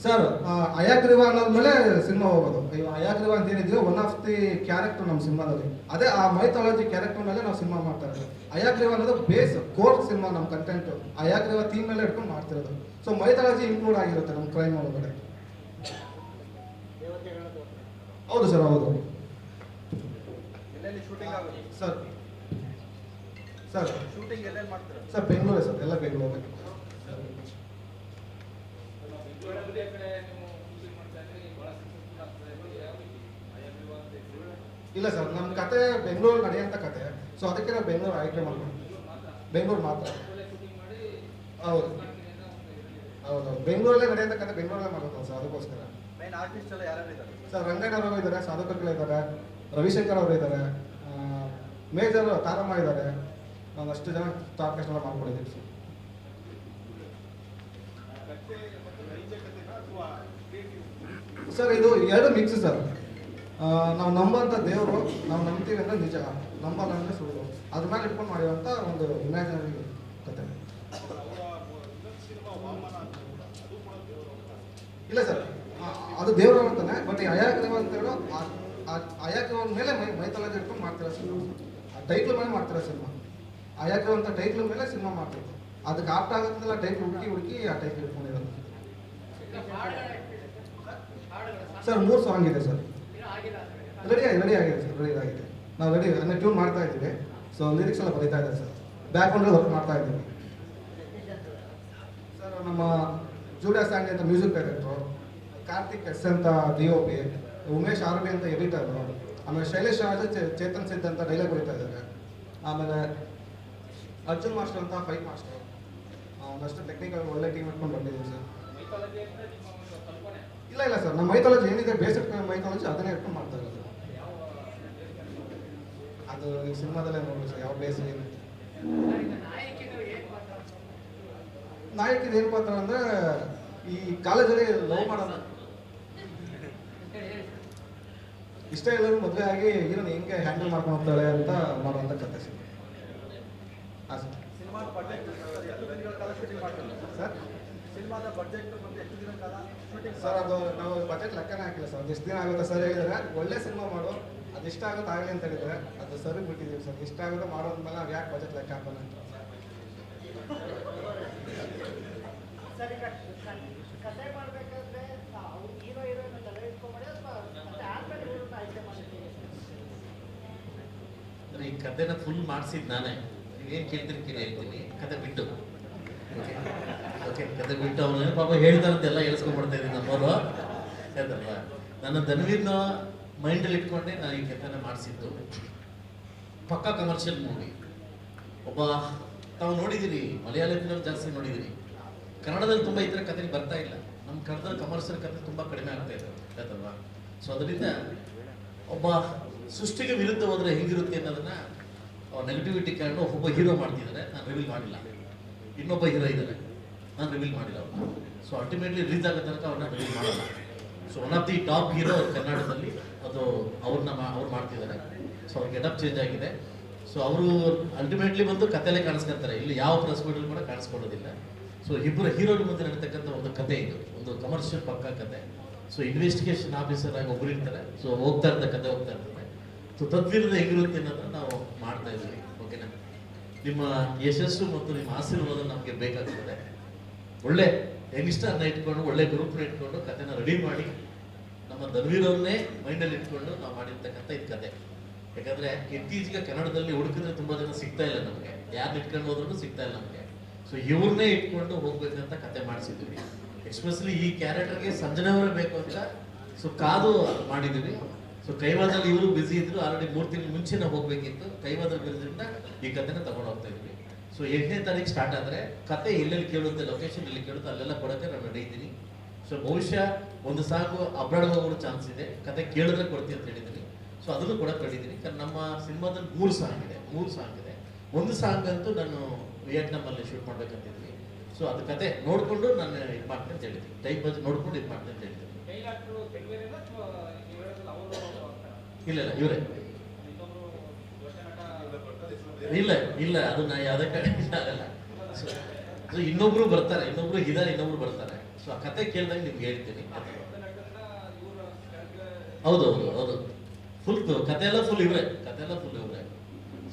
ಸರ್ ಅಯಾಗ್ರೀವ ಅನ್ನೋದ್ಮೇಲೆ ಸಿನಿಮಾ ಹೋಗೋದು. ಅಯಾಗ್ರೀವ ಅಂತ ಏನಿದೆಯೋ ಒನ್ ಆಫ್ ದಿ ಕ್ಯಾರೆಕ್ಟರ್ ನಮ್ಮ ಸಿನಿಮಾದಲ್ಲಿ, ಅದೇ ಆ ಮೈಥಾಲಜಿ ಕ್ಯಾರೆಕ್ಟರ್ ಮೇಲೆ ನಾವು ಸಿನಿಮಾ ಮಾಡ್ತಾ ಇರೋದು. ಅಯಾಗ್ರೀವ ಅನ್ನೋದು ಬೇಸ್ ಕೋರ್ ಸಿನಿಮಾ, ನಮ್ಮ ಕಂಟೆಂಟ್ ಅಯಾಗ್ರೀವ ಥೀಮ್ ಮೇಲೆ ಇಟ್ಕೊಂಡು ಮಾಡ್ತಿರೋದು. ಸೊ ಮೈಥಾಲಜಿ ಇನ್ಕ್ಲೂಡ್ ಆಗಿರುತ್ತೆ ನಮ್ಮ ಕ್ರೈಮ್ ಒಳಗಡೆ. ಹೌದು ಸರ್, ಹೌದು ಸರ್. ಸರ್ ಶೂಟಿಂಗ್ ಎಲ್ಲೆಲ್ಲಿ ಮಾಡ್ತಾರೆ ಸರ್ ಬೆಂಗಳೂರೇ ಸರ್, ಎಲ್ಲ ಬೆಂಗಳೂರೇ. ಇಲ್ಲ ಸರ್, ನಮ್ಮ ಕತೆ ಬೆಂಗಳೂರು ನಡೆಯುವಂಥ ಕತೆ, ಸೊ ಅದಕ್ಕೆ ನಾವು ಬೆಂಗಳೂರು ಆಯ್ಕೆ ಮಾಡ್ಕೊಂಡು ಬೆಂಗಳೂರು ಮಾತ್ರ. ಹೌದು ಹೌದು, ಬೆಂಗಳೂರಲ್ಲೇ ನಡೆಯುವಂಥ ಕತೆ ಬೆಂಗಳೂರಲ್ಲೇ ಮಾಡ್ಬೇಕು ಸರ್, ಅದಕ್ಕೋಸ್ಕರ. ಮೈನ್ ಆರ್ಟಿಸ್ಟ್ ಎಲ್ಲ ಯಾರು ಇದ್ದಾರೆ ಸರ್ ರಂಗಣ್ಣ ಅವರು ಇದ್ದಾರೆ, ಸಾಧುಕರ್ಗಳು ಇದ್ದಾರೆ, ರವಿಶಂಕರ್ ಅವರು ಇದ್ದಾರೆ, ಮೇಜರ್ ತಾರಮ್ಮ ಇದ್ದಾರೆ, ಒಂದಷ್ಟು ಜನ ಸ್ಟಾರ್ ಕಾಸ್ಟ್ ಎಲ್ಲ ಮಾಡ್ಕೊಂಡಿದ್ದೀವಿ ಸರ್. ಸರ್ ಇದು ಎರಡು ಮಿಕ್ಸ್ ಸರ್. ನಾವು ನಂಬಂಥ ದೇವರು, ನಾವು ನಂಬ್ತೀವಿ ಅಂದರೆ ನಿಜ, ನಂಬಲ್ಲ ಅಂದರೆ ಸುಳ್ಳು, ಅದ್ರ ಮೇಲೆ ಇಟ್ಕೊಂಡು ಮಾಡಿರುವಂಥ ಒಂದು ಇಮ್ಯಾಜಿನರಿ ಕತೆ. ಇಲ್ಲ ಸರ್, ಅದು ದೇವರು ಅಂತಾನೆ, ಬಟ್ ಈ ಅಯಾಗ್ರೀವ ಅಂತ ಹೇಳೋ ಅಯಾಗ್ರೀವ ಮೇಲೆ ಮೈಥಾಲಜಿ ಇಟ್ಕೊಂಡು ಮಾಡ್ತಿರೋ ಸಿನಿಮಾ, ಟೈಟ್ಲ್ ಮೇಲೆ ಮಾಡ್ತಿರೋ ಸಿನಿಮಾ. ಅಯಾಗ್ರೀವ ಅಂತ ಟೈಟ್ಲ್ ಮೇಲೆ ಸಿನಿಮಾ ಮಾಡ್ತಿರೋದು, ಅದಕ್ಕೆ ಆಪ್ಟ್ ಆಗುತ್ತಲ್ಲ ಟೈಟ್ಲ್ ಹುಡುಕಿ ಆ ಟೈಟ್ಲ್ ಇಟ್ಕೊಂಡಿರೋದು. ಸರ್ 3 ಸಾಂಗ್ ಇದೆ ಸರ್, ರೆಡಿ ಆಗಿದೆ ಸರ್, ರೆಡಿ ಆಗಿದೆ. ನಾವು ರೆಡಿ ಅಂದರೆ ಟ್ಯೂನ್ ಮಾಡ್ತಾ ಇದ್ದೀವಿ, ಸೊ ಲಿರಿಕ್ಸ್ ಎಲ್ಲ ಬರೀತಾ ಇದ್ದಾರೆ ಸರ್, ಬ್ಯಾಕ್ಗ್ರೌಂಡಲ್ಲಿ ವರ್ಕ್ ಮಾಡ್ತಾ ಇದ್ದೀವಿ ಸರ್. ನಮ್ಮ ಜೂಲಿಯಾ ಸ್ಯಾಂಡಿ ಅಂತ ಮ್ಯೂಸಿಕ್ ಡೈರೆಕ್ಟ್ರು, ಕಾರ್ತಿಕ್ ಎಸ್ ಅಂತ DOP, ಉಮೇಶ್ RB ಅಂತ ಎಡಿಟರು, ಆಮೇಲೆ ಶೈಲೇಶ್ ರಾಜ್, ಚೇತನ್ ಸಿದ್ಧ ಅಂತ ಡೈಲಾಗ್ ಬರೀತಾ ಇದ್ದಾರೆ, ಆಮೇಲೆ ಅರ್ಜುನ್ ಮಾಸ್ಟರ್ ಅಂತ ಫೈಟ್ ಮಾಸ್ಟರ್, ಒಂದಷ್ಟು ಟೆಕ್ನಿಕಲ್ ಒಳ್ಳೆ ಟೀಮ್ ಇಟ್ಕೊಂಡು ಬಂದಿದ್ದೀವಿ ಸರ್. ಇಲ್ಲ ಸರ್, ನಮ್ಮ ಮೈಥಾಲಜಿ ಏನಿದೆ ಬೇಸಿಕ್ ಮೈಥಾಲಜಿ ಅದನ್ನೇ ಇಟ್ಕೊಂಡು ಮಾಡ್ತಾ ಇರೋದು. ಅದು ಈ ಸಿನಿಮಾದಲ್ಲೇ ನೋಡ್ಬೋದು ಸರ್, ಯಾವ ಬೇಸ್ ಏನು. ನಾಯಕಿದ ಏನು ಪಾತ್ರ ಅಂದರೆ, ಈ ಕಾಲೇಜಲ್ಲಿ ಲವ್ ಮಾಡೋಣ ಇಷ್ಟ ಎಲ್ಲರೂ ಮದುವೆ ಆಗಿ ಹೀರೋನ್ ಹೆಂಗೆ ಹ್ಯಾಂಡಲ್ ಮಾಡ್ಕೊಂಡು ಹೋಗ್ತಾಳೆ ಅಂತ ಮಾಡುವಂಥ ಕತೆ ಸರ್. ಹಾಂ ಸರ್. ಸಿನಿಮಾದ ಬಡ್ಜೆಟ್ ಎಷ್ಟು ದಿನಗಳ ಕಾಲ ಶೂಟಿಂಗ್ ಮಾಡ್ತಾರೆ ಸರ್? ಸಿನಿಮಾದ ಬಡ್ಜೆಟ್ ಮತ್ತು ಎಷ್ಟು ದಿನಗಳ ಕಾಲ ಶೂಟಿಂಗ್ ಸರ್ ಅದು ನಾವು ಬಜೆಟ್ ಲೆಕ್ಕನೇ ಹಾಕಿಲ್ಲ ಸರ್, ಎಷ್ಟು ದಿನ ಆಗುತ್ತೆ ಸರ್ ಹೇಳಿದರೆ, ಒಳ್ಳೆ ಸಿನಿಮಾ ಮಾಡು, ಅದು ಇಷ್ಟ ಆಗುತ್ತೆ ಆಗಲಿ ಅಂತ ಹೇಳಿದರೆ ಅದು ಸರಿ ಬಿಟ್ಟಿದ್ದೀವಿ ಸರ್. ಇಷ್ಟ ಆಗುತ್ತೆ ಮಾಡೋದ್ಮೇಲೆ ನಾವು ಯಾಕೆ ಬಜೆಟ್ ಲೆಕ್ಕ ಹಾಕೋಣ ಅಂತ. ಸರ್ ಈಗ ಕತೆ ಮಾಡಬೇಕಾದ್ರೆ ಹೀರೋ ಹೀರೋಯಿನ್ ತಲೆ ಇಟ್ಕೊಂಡ್ಬಿಡಿ ಅಥವಾ ಮತ್ತೆ ಆದ್ಮೇಲೆ ಇವ್ರನ್ನ ಆಯ್ಕೆ ಮಾಡಿದ್ದೀವಿ? ಈ ಕಥೆನ ಫುಲ್ ಮಾಡಿಸಿದ್ ನಾನೇ. ನೀವೇನು ಕೇಳ್ತಿರ್ತೀನಿ ಹೇಳ್ತೀನಿ, ಕತೆ ಬಿಟ್ಟು ಓಕೆ, ಕತೆ ಬಿಟ್ಟು ಅವನು ಪಾಪ ಹೇಳ್ತಾರಂತೆಲ್ಲ ಹೇಳ್ಸ್ಕೊಂಡ್ಬಿಡ್ತಾ ಇದ್ದೀನಿ ನಮ್ಮವರು ಹೇಳ್ತಾರಲ್ಲ. ನನ್ನ ಧನ್ವೀರ್ನ ಮೈಂಡಲ್ಲಿ ಇಟ್ಕೊಂಡೆ ನಾನು ಈ ಕಥೆನ ಮಾಡಿಸಿದ್ದು. ಪಕ್ಕಾ ಕಮರ್ಷಿಯಲ್ ಮೂವಿ. ಒಬ್ಬ ತಾವು ನೋಡಿದ್ದೀರಿ, ಮಲಯಾಳ ಫಿಲಮ್ ಜಾಸ್ತಿ ನೋಡಿದ್ದೀರಿ, ಕನ್ನಡದಲ್ಲಿ ತುಂಬ ಈ ಥರ ಕಥೆಗೆ ಬರ್ತಾ ಇಲ್ಲ. ನಮ್ಮ ಕನ್ನಡದಲ್ಲಿ ಕಮರ್ಷಿಯಲ್ ಕಥೆ ತುಂಬ ಕಡಿಮೆ ಆಗ್ತಾ ಇದೆ ಆಯ್ತಲ್ವಾ. ಸೊ ಅದರಿಂದ ಒಬ್ಬ ಸೃಷ್ಟಿಗೆ ವಿರುದ್ಧ ಹೋದರೆ ಹೇಗಿರುತ್ತೆ ಅನ್ನೋದನ್ನ ನೆಗೆಟಿವಿಟಿ ಕಾರಣ ಒಬ್ಬ ಹೀರೋ ಮಾಡ್ತಿದ್ದಾರೆ, ನಾನು ರಿವೀಲ್ ಮಾಡಿಲ್ಲ. ಇನ್ನೊಬ್ಬ ಹೀರೋ ಇದ್ದಾರೆ, ನಾನು ರಿವೀಲ್ ಮಾಡಿಲ್ಲ ಅವ್ರನ್ನ. ಸೊ ಅಲ್ಟಿಮೇಟ್ಲಿ ರಿಲೀಸ್ ಆಗೋ ತನಕ ಅವ್ರನ್ನ ರಿವೀಲ್ ಮಾಡಲ್ಲ. So one of the top hero ಕನ್ನಡದಲ್ಲಿ, ಅದು ಅವ್ರು ಮಾಡ್ತಿದ್ದಾರೆ. ಸೊ ಅವ್ರ ಗೆಟಪ್ ಚೇಂಜ್ ಆಗಿದೆ. ಸೊ ಅವರು ಅಲ್ಟಿಮೇಟ್ಲಿ ಬಂದು ಕಥೆಲೇ ಕಾಣಿಸ್ಕೊತಾರೆ, ಇಲ್ಲಿ ಯಾವ ಪ್ರೆಸ್ ಮೀಟಲ್ಲಿ ಕೂಡ ಕಾಣಿಸ್ಕೊಳ್ಳೋದಿಲ್ಲ. ಸೊ ಇಬ್ಬರು ಹೀರೋಗಳ ಮುಂದೆ ನಡೀತಕ್ಕಂಥ ಒಂದು ಕತೆ ಇದು, ಒಂದು ಕಮರ್ಷಿಯಲ್ ಪಕ್ಕಾ ಕತೆ. ಸೊ ಇನ್ವೆಸ್ಟಿಗೇಷನ್ ಆಫೀಸರ್ ಆಗಿ ಒಬ್ಬರು ಇರ್ತಾರೆ, ಸೊ ಹೋಗ್ತಾ ಇರ್ತಾರೆ, ಕತೆ ಹೋಗ್ತಾ ಇರ್ತದೆ. ಸೊ ತದ್ವಿರುದ್ಧ ಹೇಗಿರುತ್ತೆ ಅನ್ನೋದನ್ನ ನಾವು ಮಾಡ್ತಾ ಇದ್ದೀವಿ. ಓಕೆನಾ? ನಿಮ್ಮ ಯಶಸ್ಸು ಮತ್ತು ನಿಮ್ಮ ಆಶೀರ್ವಾದ ನಮಗೆ ಬೇಕಾಗ್ತದೆ. ಒಳ್ಳೆ ಯಂಗ್ಸ್ಟರ್ನ ಇಟ್ಕೊಂಡು, ಒಳ್ಳೆ ಗ್ರೂಪ್ನ ಇಟ್ಕೊಂಡು ಕತೆನ ರೆಡಿ ಮಾಡಿ, ನಮ್ಮ ಧನ್ವೀರವ್ರನ್ನೇ ಮೈಂಡಲ್ಲಿ ಇಟ್ಕೊಂಡು ನಾವು ಮಾಡಿರ್ತಕ್ಕಂಥ ಇದು ಕತೆ. ಯಾಕಂದ್ರೆ ಇತ್ತೀಚೆಗೆ ಕನ್ನಡದಲ್ಲಿ ಹುಡುಕಿದ್ರೆ ತುಂಬಾ ಜನ ಸಿಗ್ತಾ ಇಲ್ಲ ನಮಗೆ, ಯಾರನ್ನ ಇಟ್ಕೊಂಡು ಹೋದ್ರೂ ಸಿಗ್ತಾ ಇಲ್ಲ ನಮಗೆ. ಸೊ ಇವ್ರನ್ನೇ ಇಟ್ಕೊಂಡು ಹೋಗ್ಬೇಕಂತ ಕತೆ ಮಾಡಿಸಿದ್ವಿ. ಎಸ್ಪೆಷಲಿ ಈ ಕ್ಯಾರೆಕ್ಟರ್ಗೆ ಸಂಜನವರೇ ಬೇಕು ಅಂತ ಸೊ ಕಾದು ಮಾಡಿದ್ವಿ. ಸೊ ಕೈವಾದಲ್ಲಿ ಇವರು ಬ್ಯುಸಿ ಇದ್ರು, ಆಲ್ರೆಡಿ 3 ತಿಂಗಳು ಮುಂಚೆನೇ ಹೋಗ್ಬೇಕಿತ್ತು. ಕೈವಾದಲ್ಲಿ ಬಿರೋದ್ರಿಂದ ಈ ಕತೆನ ತಗೊಂಡು ಹೋಗ್ತಾ ಇದ್ವಿ. ಸೊ 8ನೇ ತಾರೀಕು ಸ್ಟಾರ್ಟ್ ಆದರೆ ಕತೆ ಎಲ್ಲೆಲ್ಲಿ ಕೇಳುತ್ತೆ, ಲೊಕೇಶನ್ ಎಲ್ಲಿ ಕೇಳುತ್ತೆ ಅಲ್ಲೆಲ್ಲ ಕೊಡೋಕ್ಕೆ ನಾನು ರೆಡಿ ಇದ್ದೀನಿ. ಸೊ ಬಹುಶಃ ಒಂದು ಸಾಕು ಅಬ್ರಾಡ್ ಹೋಗೋ ಚಾನ್ಸ್ ಇದೆ, ಕತೆ ಕೇಳಿದ್ರೆ ಕೊಡ್ತೀನಿ ಅಂತ ಹೇಳಿದ್ದೀನಿ. ಸೊ ಅದನ್ನು ಕೊಡಕ್ಕೆ ರೆಡಿದ್ದೀನಿ. ಯಾಕಂದ್ರೆ ನಮ್ಮ ಸಿನಿಮಾದಲ್ಲಿ 3 ಸಾಂಗ್ ಇದೆ. ಒಂದು ಸಾಂಗ್ ಅಂತೂ ನಾನು ವಿಯೆಟ್ನಾಮಲ್ಲಿ ಶೂಟ್ ಮಾಡ್ಬೇಕಂತಿದ್ವಿ. ಸೊ ಅದು ಕತೆ ನೋಡಿಕೊಂಡು ನಾನು ಇದು ಮಾಡ್ತೀನಿ ಅಂತ ಹೇಳಿದ್ದೀನಿ, ಟೈಪ್ ಬಜ್ ನೋಡ್ಕೊಂಡು ಇದು ಮಾಡ್ತೀನಿ ಅಂತ ಹೇಳಿದ್ದೀನಿ. ಇಲ್ಲ ಇವರೇ ಇಲ್ಲ ಇಲ್ಲ ಅದು ನಾ ಯಾವುದೇ ಕಡೆ ಆಗಲ್ಲ. ಸೊ ಇನ್ನೊಬ್ರು ಬರ್ತಾರೆ, ಇನ್ನೊಬ್ರು ಇದಾರೆ, ಇನ್ನೊಬ್ರು ಬರ್ತಾರೆ. ಸೊ ಆ ಕತೆ ಕೇಳಿದಾಗ ನಿಮ್ಗೆ ಹೇಳ್ತೀನಿ. ಹೌದು ಹೌದು ಹೌದು, ಫುಲ್ ಕತೆ ಎಲ್ಲ ಫುಲ್ ಇವ್ರೆ, ಕತೆ ಎಲ್ಲ ಫುಲ್ ಇವ್ರೆ.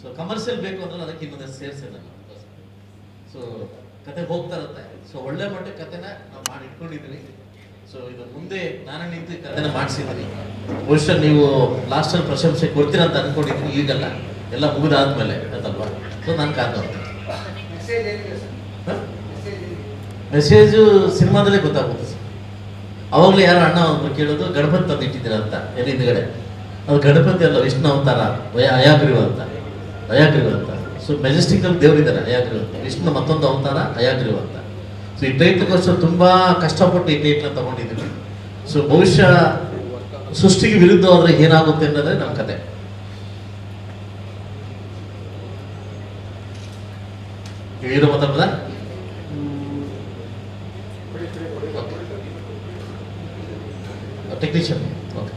ಸೊ ಕಮರ್ಷಿಯಲ್ ಬೇಕು ಅಂದ್ರೆ ಅದಕ್ಕೆ ಇನ್ನೊಂದು ಸೇರಿಸಿದೆ ನಾನು. ಸೊ ಕತೆ ಹೋಗ್ತಾ ಇರುತ್ತೆ. ಸೊ ಒಳ್ಳೆ ಮಟ್ಟಕ್ಕೆ ಕತೆನ ನಾವು ಮಾಡಿ ಇಟ್ಕೊಂಡಿದ್ದೀವಿ. ಸೊ ಇದು ಮುಂದೆ ನಾನು ನಿಂತು ಕತೆನ ಮಾಡಿಸಿದ್ದೀನಿ. ಬಹುಶಃ ನೀವು ಲಾಸ್ಟಲ್ಲಿ ಪ್ರಶಂಸೆ ಕೊಡ್ತೀರಾ ಅಂತ ಅನ್ಕೊಂಡಿದ್ದೀನಿ. ಈಗಲ್ಲ, ಎಲ್ಲ ಮುಗಿದಾದ್ಮೇಲೆ ಅದಲ್ವಾ. ಸೊ ನಾನು ಕಾದು ಮೆಸೇಜು ಸಿನಿಮಾದಲ್ಲೇ ಗೊತ್ತಾಗುತ್ತೆ ಸರ್. ಅವಾಗಲೇ ಯಾರು ಅಣ್ಣ ಒಬ್ರು ಕೇಳೋದು ಗಣಪತಿ ತಂದು ಇಟ್ಟಿದ್ದೀರಾ ಅಂತ ಎಲ್ಲಿ ಹಿಂದ್ಗಡೆ. ಅದು ಗಣಪತಿ ಅಲ್ಲ, ವಿಷ್ಣು ಅವತಾರ, ಅಯಾಗ್ರೀವ ಅಂತ. ಸೊ ಮೆಜೆಸ್ಟಿಕಲ್ ದೇವರಿದ್ದಾರೆ ಅಯಾಗ್ರೀವ ಅಂತ. ವಿಷ್ಣು ಮತ್ತೊಂದು ಅವತಾರ ಅಯಾಗ್ರೀವ ಅಂತ. ಸೊ ಈ ಟೈಟ್ಲ್ಗೋಸ್ಕರ ತುಂಬಾ ಕಷ್ಟಪಟ್ಟು ಈ ಟೈಟ್ಲ್ ತಗೊಂಡಿದ್ದೀವಿ. ಸೊ ಬಹುಶಃ ಸೃಷ್ಟಿಗೆ ವಿರುದ್ಧವಾದ್ರೆ ಏನಾಗುತ್ತೆ ಅನ್ನೋದೇ ನಮ್ಮ ಕತೆ. ಹೀರೋ ಮಾತಾಡ್ಬೋದಾ? ಟೆಕ್ನಿಷಿಯನ್. ಓಕೆ.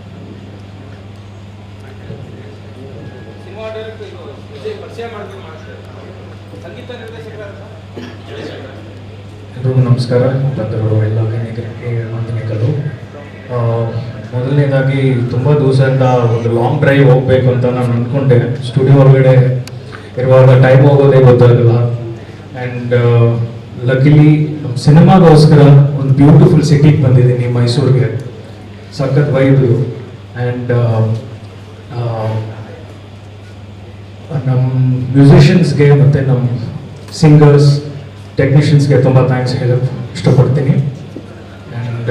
ಎಲ್ರಿಗೂ ನಮಸ್ಕಾರ. ಬಂದವರು ಎಲ್ಲ ಗಣ್ಯರಿಗೆ ವಂದನೆಗಳು. ಮೊದಲನೇದಾಗಿ ತುಂಬ ದಿವಸದಿಂದ ಒಂದು ಲಾಂಗ್ ಡ್ರೈವ್ ಹೋಗ್ಬೇಕು ಅಂತ ನಾನು ಅಂದ್ಕೊಂಡೆ. ಸ್ಟುಡಿಯೋ ಒಳಗಡೆ ಇರುವಾಗ ಟೈಮ್ ಹೋಗೋದೇ ಗೊತ್ತಾಗಲ್ಲ. ಆ್ಯಂಡ್ ಲಕಿಲಿ ನಮ್ಮ ಸಿನಿಮಾಗೋಸ್ಕರ ಒಂದು ಬ್ಯೂಟಿಫುಲ್ ಸಿಟಿಗೆ ಬಂದಿದ್ದೀನಿ, ಮೈಸೂರಿಗೆ. ಸಖತ್ ವೈಬು. ಆ್ಯಂಡ್ ನಮ್ಮ ಮ್ಯೂಸಿಷಿಯನ್ಸ್ಗೆ ಮತ್ತು ನಮ್ಮ ಸಿಂಗರ್ಸ್, ಟೆಕ್ನಿಷಿಯನ್ಸ್ಗೆ ತುಂಬ ಥ್ಯಾಂಕ್ಸ್ ಹೇಳಕ್ಕೆ ಇಷ್ಟಪಡ್ತೀನಿ. And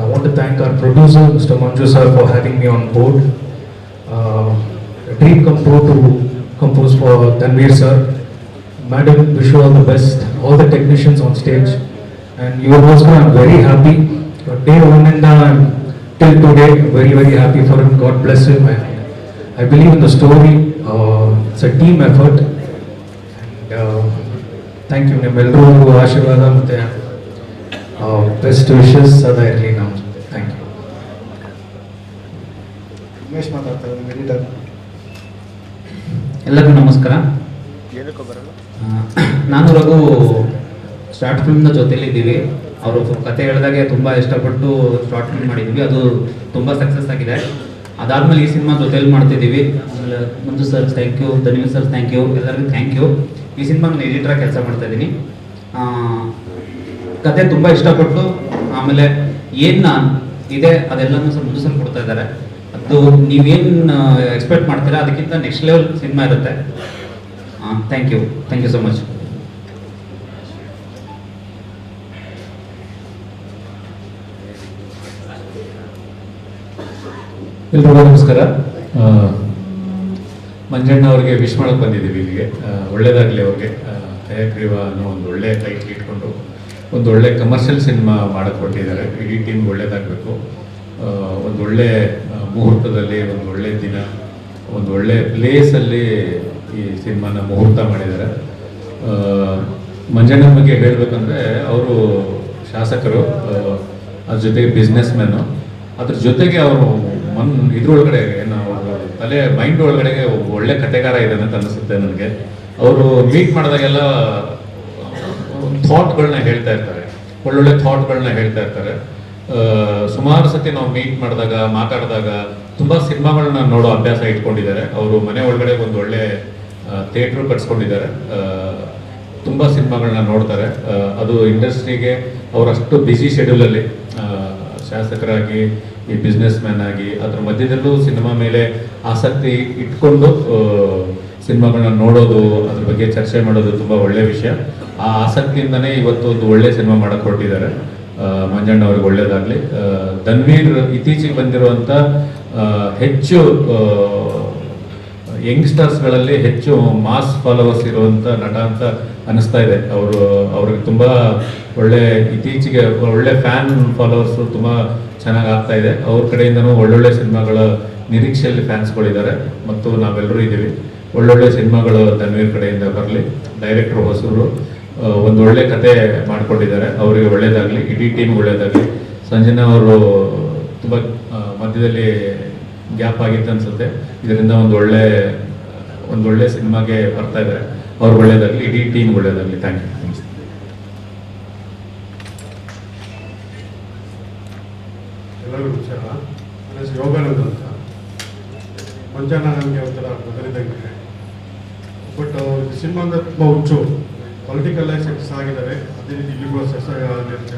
I want to thank our producer mister Manju sir for having me on board. Dream come true to compose for Tanveer sir. Madam, wish you all the best, all the technicians on stage. And you also, I'm very happy. Day one and till today, very, very happy for him. God bless him. And I believe in the story. It's a team effort. And thank you. Nimelru Ashirvada ಮತ್ತೆ best wishes sada irli nam. Thank you. Umesh ಮಾತಾಡ್ತಾರೆ, editor. ಎಲ್ಲರಿಗೂ ನಮಸ್ಕಾರ. ನಾನು Raghu short ಫಿಲ್ಮ್ನ ಜೊತೆಲಿದ್ದೀವಿ. ಅವರು ಕತೆ ಹೇಳಿದಾಗೆ ತುಂಬ ಇಷ್ಟಪಟ್ಟು ಶಾರ್ಟ್ ಫಿಲ್ಮ್ ಮಾಡಿದ್ದೀವಿ. ಅದು ತುಂಬ ಸಕ್ಸಸ್ ಆಗಿದೆ. ಅದಾದಮೇಲೆ ಈ ಸಿನಿಮಾ ಜೊತೆಲಿ ಮಾಡ್ತಿದ್ದೀವಿ. ಆಮೇಲೆ Manju sir thank you, Dhanveer sir thank you, ಎಲ್ಲರಿಗೂ ಥ್ಯಾಂಕ್ ಯು. ಈ ಸಿನಿಮಾ ನಾನು ಎಡಿಟ್ರಾಗಿ ಕೆಲಸ ಮಾಡ್ತಾಯಿದ್ದೀನಿ. ಕತೆ ತುಂಬ ಇಷ್ಟಪಟ್ಟು ಆಮೇಲೆ ಏನು ಇದೆ ಅದೆಲ್ಲನೂ ಸರ್ ಮಂಜು ಸರ್ ಕೊಡ್ತಾ ಇದ್ದಾರೆ. ಅದು ನೀವೇನು ಎಕ್ಸ್ಪೆಕ್ಟ್ ಮಾಡ್ತೀರಾ ಅದಕ್ಕಿಂತ ನೆಕ್ಸ್ಟ್ ಲೆವೆಲ್ ಸಿನಿಮಾ ಇರುತ್ತೆ. Thank you so much. ಎಲ್ರಿಗೂ ನಮಸ್ಕಾರ. ಮಂಜಣ್ಣ ಅವ್ರಿಗೆ ವಿಶ್ ಮಾಡಕ್ಕೆ ಬಂದಿದ್ದೀವಿ ಇಲ್ಲಿಗೆ. ಒಳ್ಳೇದಾಗಲಿ ಅವ್ರಿಗೆ. ಹಯಗ್ರೀವ ಅನ್ನೋ ಒಂದು ಒಳ್ಳೆ ಟೈಟ್ಲ್ ಇಟ್ಕೊಂಡು ಒಂದು ಒಳ್ಳೆ ಕಮರ್ಷಿಯಲ್ ಸಿನಿಮಾ ಮಾಡಕ್ಕೆ ಕೊಟ್ಟಿದ್ದಾರೆ. ಇಡೀ ಟೀಮ್ ಒಳ್ಳೇದಾಗಬೇಕು. ಒಂದು ಒಳ್ಳೆ ಮುಹೂರ್ತದಲ್ಲಿ, ಒಂದು ಒಳ್ಳೆ ದಿನ, ಒಂದು ಒಳ್ಳೆ ಪ್ಲೇಸಲ್ಲಿ ಈ ಸಿನಿಮಾನ ಮುಹೂರ್ತ ಮಾಡಿದ್ದಾರೆ. ಮಂಜಣ್ಣನ ಬಗ್ಗೆ ಹೇಳಬೇಕಂದ್ರೆ ಅವರು ಶಾಸಕರು, ಅದ್ರ ಜೊತೆಗೆ ಬಿಸ್ನೆಸ್ ಮ್ಯಾನು, ಅದ್ರ ಜೊತೆಗೆ ಅವರು ಇದ್ರೊಳಗಡೆ ಏನು ತಲೆ ಮೈಂಡ್ ಒಳಗಡೆಗೆ ಒಳ್ಳೆ ಕತೆಗಾರ ಇದೆ ಅಂತ ಅನಿಸುತ್ತೆ ನನಗೆ. ಅವರು ಮೀಟ್ ಮಾಡಿದಾಗೆಲ್ಲ ಥಾಟ್ಗಳನ್ನ ಹೇಳ್ತಾ ಇರ್ತಾರೆ, ಒಳ್ಳೊಳ್ಳೆ ಥಾಟ್ಗಳನ್ನ ಹೇಳ್ತಾ ಇರ್ತಾರೆ. ಸುಮಾರು ಸತಿ ನಾವು ಮೀಟ್ ಮಾಡಿದಾಗ, ಮಾತಾಡಿದಾಗ ತುಂಬ ಸಿನಿಮಾಗಳನ್ನ ನೋಡೋ ಅಭ್ಯಾಸ ಇಟ್ಕೊಂಡಿದ್ದಾರೆ. ಅವರು ಮನೆ ಒಳಗಡೆ ಒಂದು ಒಳ್ಳೆ ಥಿಯೇಟ್ರು ಕಟ್ಸ್ಕೊಂಡಿದ್ದಾರೆ. ತುಂಬ ಸಿನಿಮಾಗಳನ್ನ ನೋಡ್ತಾರೆ. ಅದು ಇಂಡಸ್ಟ್ರಿಗೆ ಅವರಷ್ಟು ಬ್ಯುಸಿ ಶೆಡ್ಯೂಲಲ್ಲಿ ಶಾಸಕರಾಗಿ, ಈ ಬಿಸ್ನೆಸ್ ಮ್ಯಾನ್ ಆಗಿ, ಅದ್ರ ಮಧ್ಯದಲ್ಲೂ ಸಿನಿಮಾ ಮೇಲೆ ಆಸಕ್ತಿ ಇಟ್ಕೊಂಡು ಸಿನಿಮಾಗಳನ್ನ ನೋಡೋದು, ಅದ್ರ ಬಗ್ಗೆ ಚರ್ಚೆ ಮಾಡೋದು ತುಂಬ ಒಳ್ಳೆಯ ವಿಷಯ. ಆ ಆಸಕ್ತಿಯಿಂದನೇ ಇವತ್ತು ಒಂದು ಒಳ್ಳೆ ಸಿನಿಮಾ ಮಾಡಕ್ಕೆ ಹೊರಟಿದ್ದಾರೆ. ಮಂಜಣ್ಣ ಅವ್ರಿಗೆ ಒಳ್ಳೇದಾಗಲಿ. ಧನ್ವೀರ್ ಇತ್ತೀಚೆಗೆ ಬಂದಿರುವಂಥ ಹೆಚ್ಚು ಯಂಗ್ಸ್ಟರ್ಸ್ಗಳಲ್ಲಿ ಹೆಚ್ಚು ಮಾಸ್ ಫಾಲೋವರ್ಸ್ ಇರುವಂಥ ನಟ ಅಂತ ಅನ್ನಿಸ್ತಾ ಇದೆ. ಅವ್ರಿಗೆ ತುಂಬ ಒಳ್ಳೆ ಇತ್ತೀಚೆಗೆ ಒಳ್ಳೆ ಫ್ಯಾನ್ ಫಾಲೋವರ್ಸು ತುಂಬ ಚೆನ್ನಾಗಿ ಆಗ್ತಾ ಇದೆ. ಅವ್ರ ಕಡೆಯಿಂದನೂ ಒಳ್ಳೊಳ್ಳೆ ಸಿನಿಮಾಗಳ ನಿರೀಕ್ಷೆಯಲ್ಲಿ ಫ್ಯಾನ್ಸ್ಗಳಿದ್ದಾರೆ ಮತ್ತು ನಾವೆಲ್ಲರೂ ಇದ್ದೀವಿ. ಒಳ್ಳೊಳ್ಳೆ ಸಿನಿಮಾಗಳು ಧನ್ವೀರ್ ಕಡೆಯಿಂದ ಬರಲಿ. ಡೈರೆಕ್ಟ್ರು ಹೊಸೂರು ಒಂದು ಒಳ್ಳೆ ಕತೆ ಮಾಡಿಕೊಂಡಿದ್ದಾರೆ. ಅವರಿಗೆ ಒಳ್ಳೇದಾಗಲಿ, ಇಡೀ ಟೀಮ್ ಒಳ್ಳೇದಾಗಲಿ. ಸಂಜನಾ ಅವರು ತುಂಬ ಮಧ್ಯದಲ್ಲಿ ಗ್ಯಾಪ್ ಆಗಿತ್ತು ಅನಿಸುತ್ತೆ. ಇದರಿಂದ ಒಂದು ಒಳ್ಳೆ ಒಂದು ಒಳ್ಳೆ ಸಿನಿಮಾಗೆ ಬರ್ತಾ ಇದ್ದಾರೆ. ಅವ್ರು ಒಳ್ಳೇದಾಗಲಿ, ಇಡೀ ಟೀಮ್ ಒಳ್ಳೇದಾಗಲಿ. Thank you. ಎಲ್ಲರಿಗೂ ನಮಸ್ಕಾರ. ನನ್ನ ಹೆಸರು ಯೋಗಾನಂದ ಅಂತ. ಮಂಜಾನ ನನಗೆ ಒಂಥರ ಮೊದಲಿದ್ದಂಗೆ, ಬಟ್ ಸಿನಿಮಾ ಅಂದರೆ ತುಂಬ ಹುಚ್ಚು. ಪೊಲಿಟಿಕಲ್ ಲೈಫ್ ಸಕ್ಸಸ್ ಆಗಿದ್ದಾರೆ, ಅದೇ ರೀತಿ ಇಲ್ಲಿ ಕೂಡ ಸಕ್ಸಸ್ ಆಗಲಿ ಅಂತ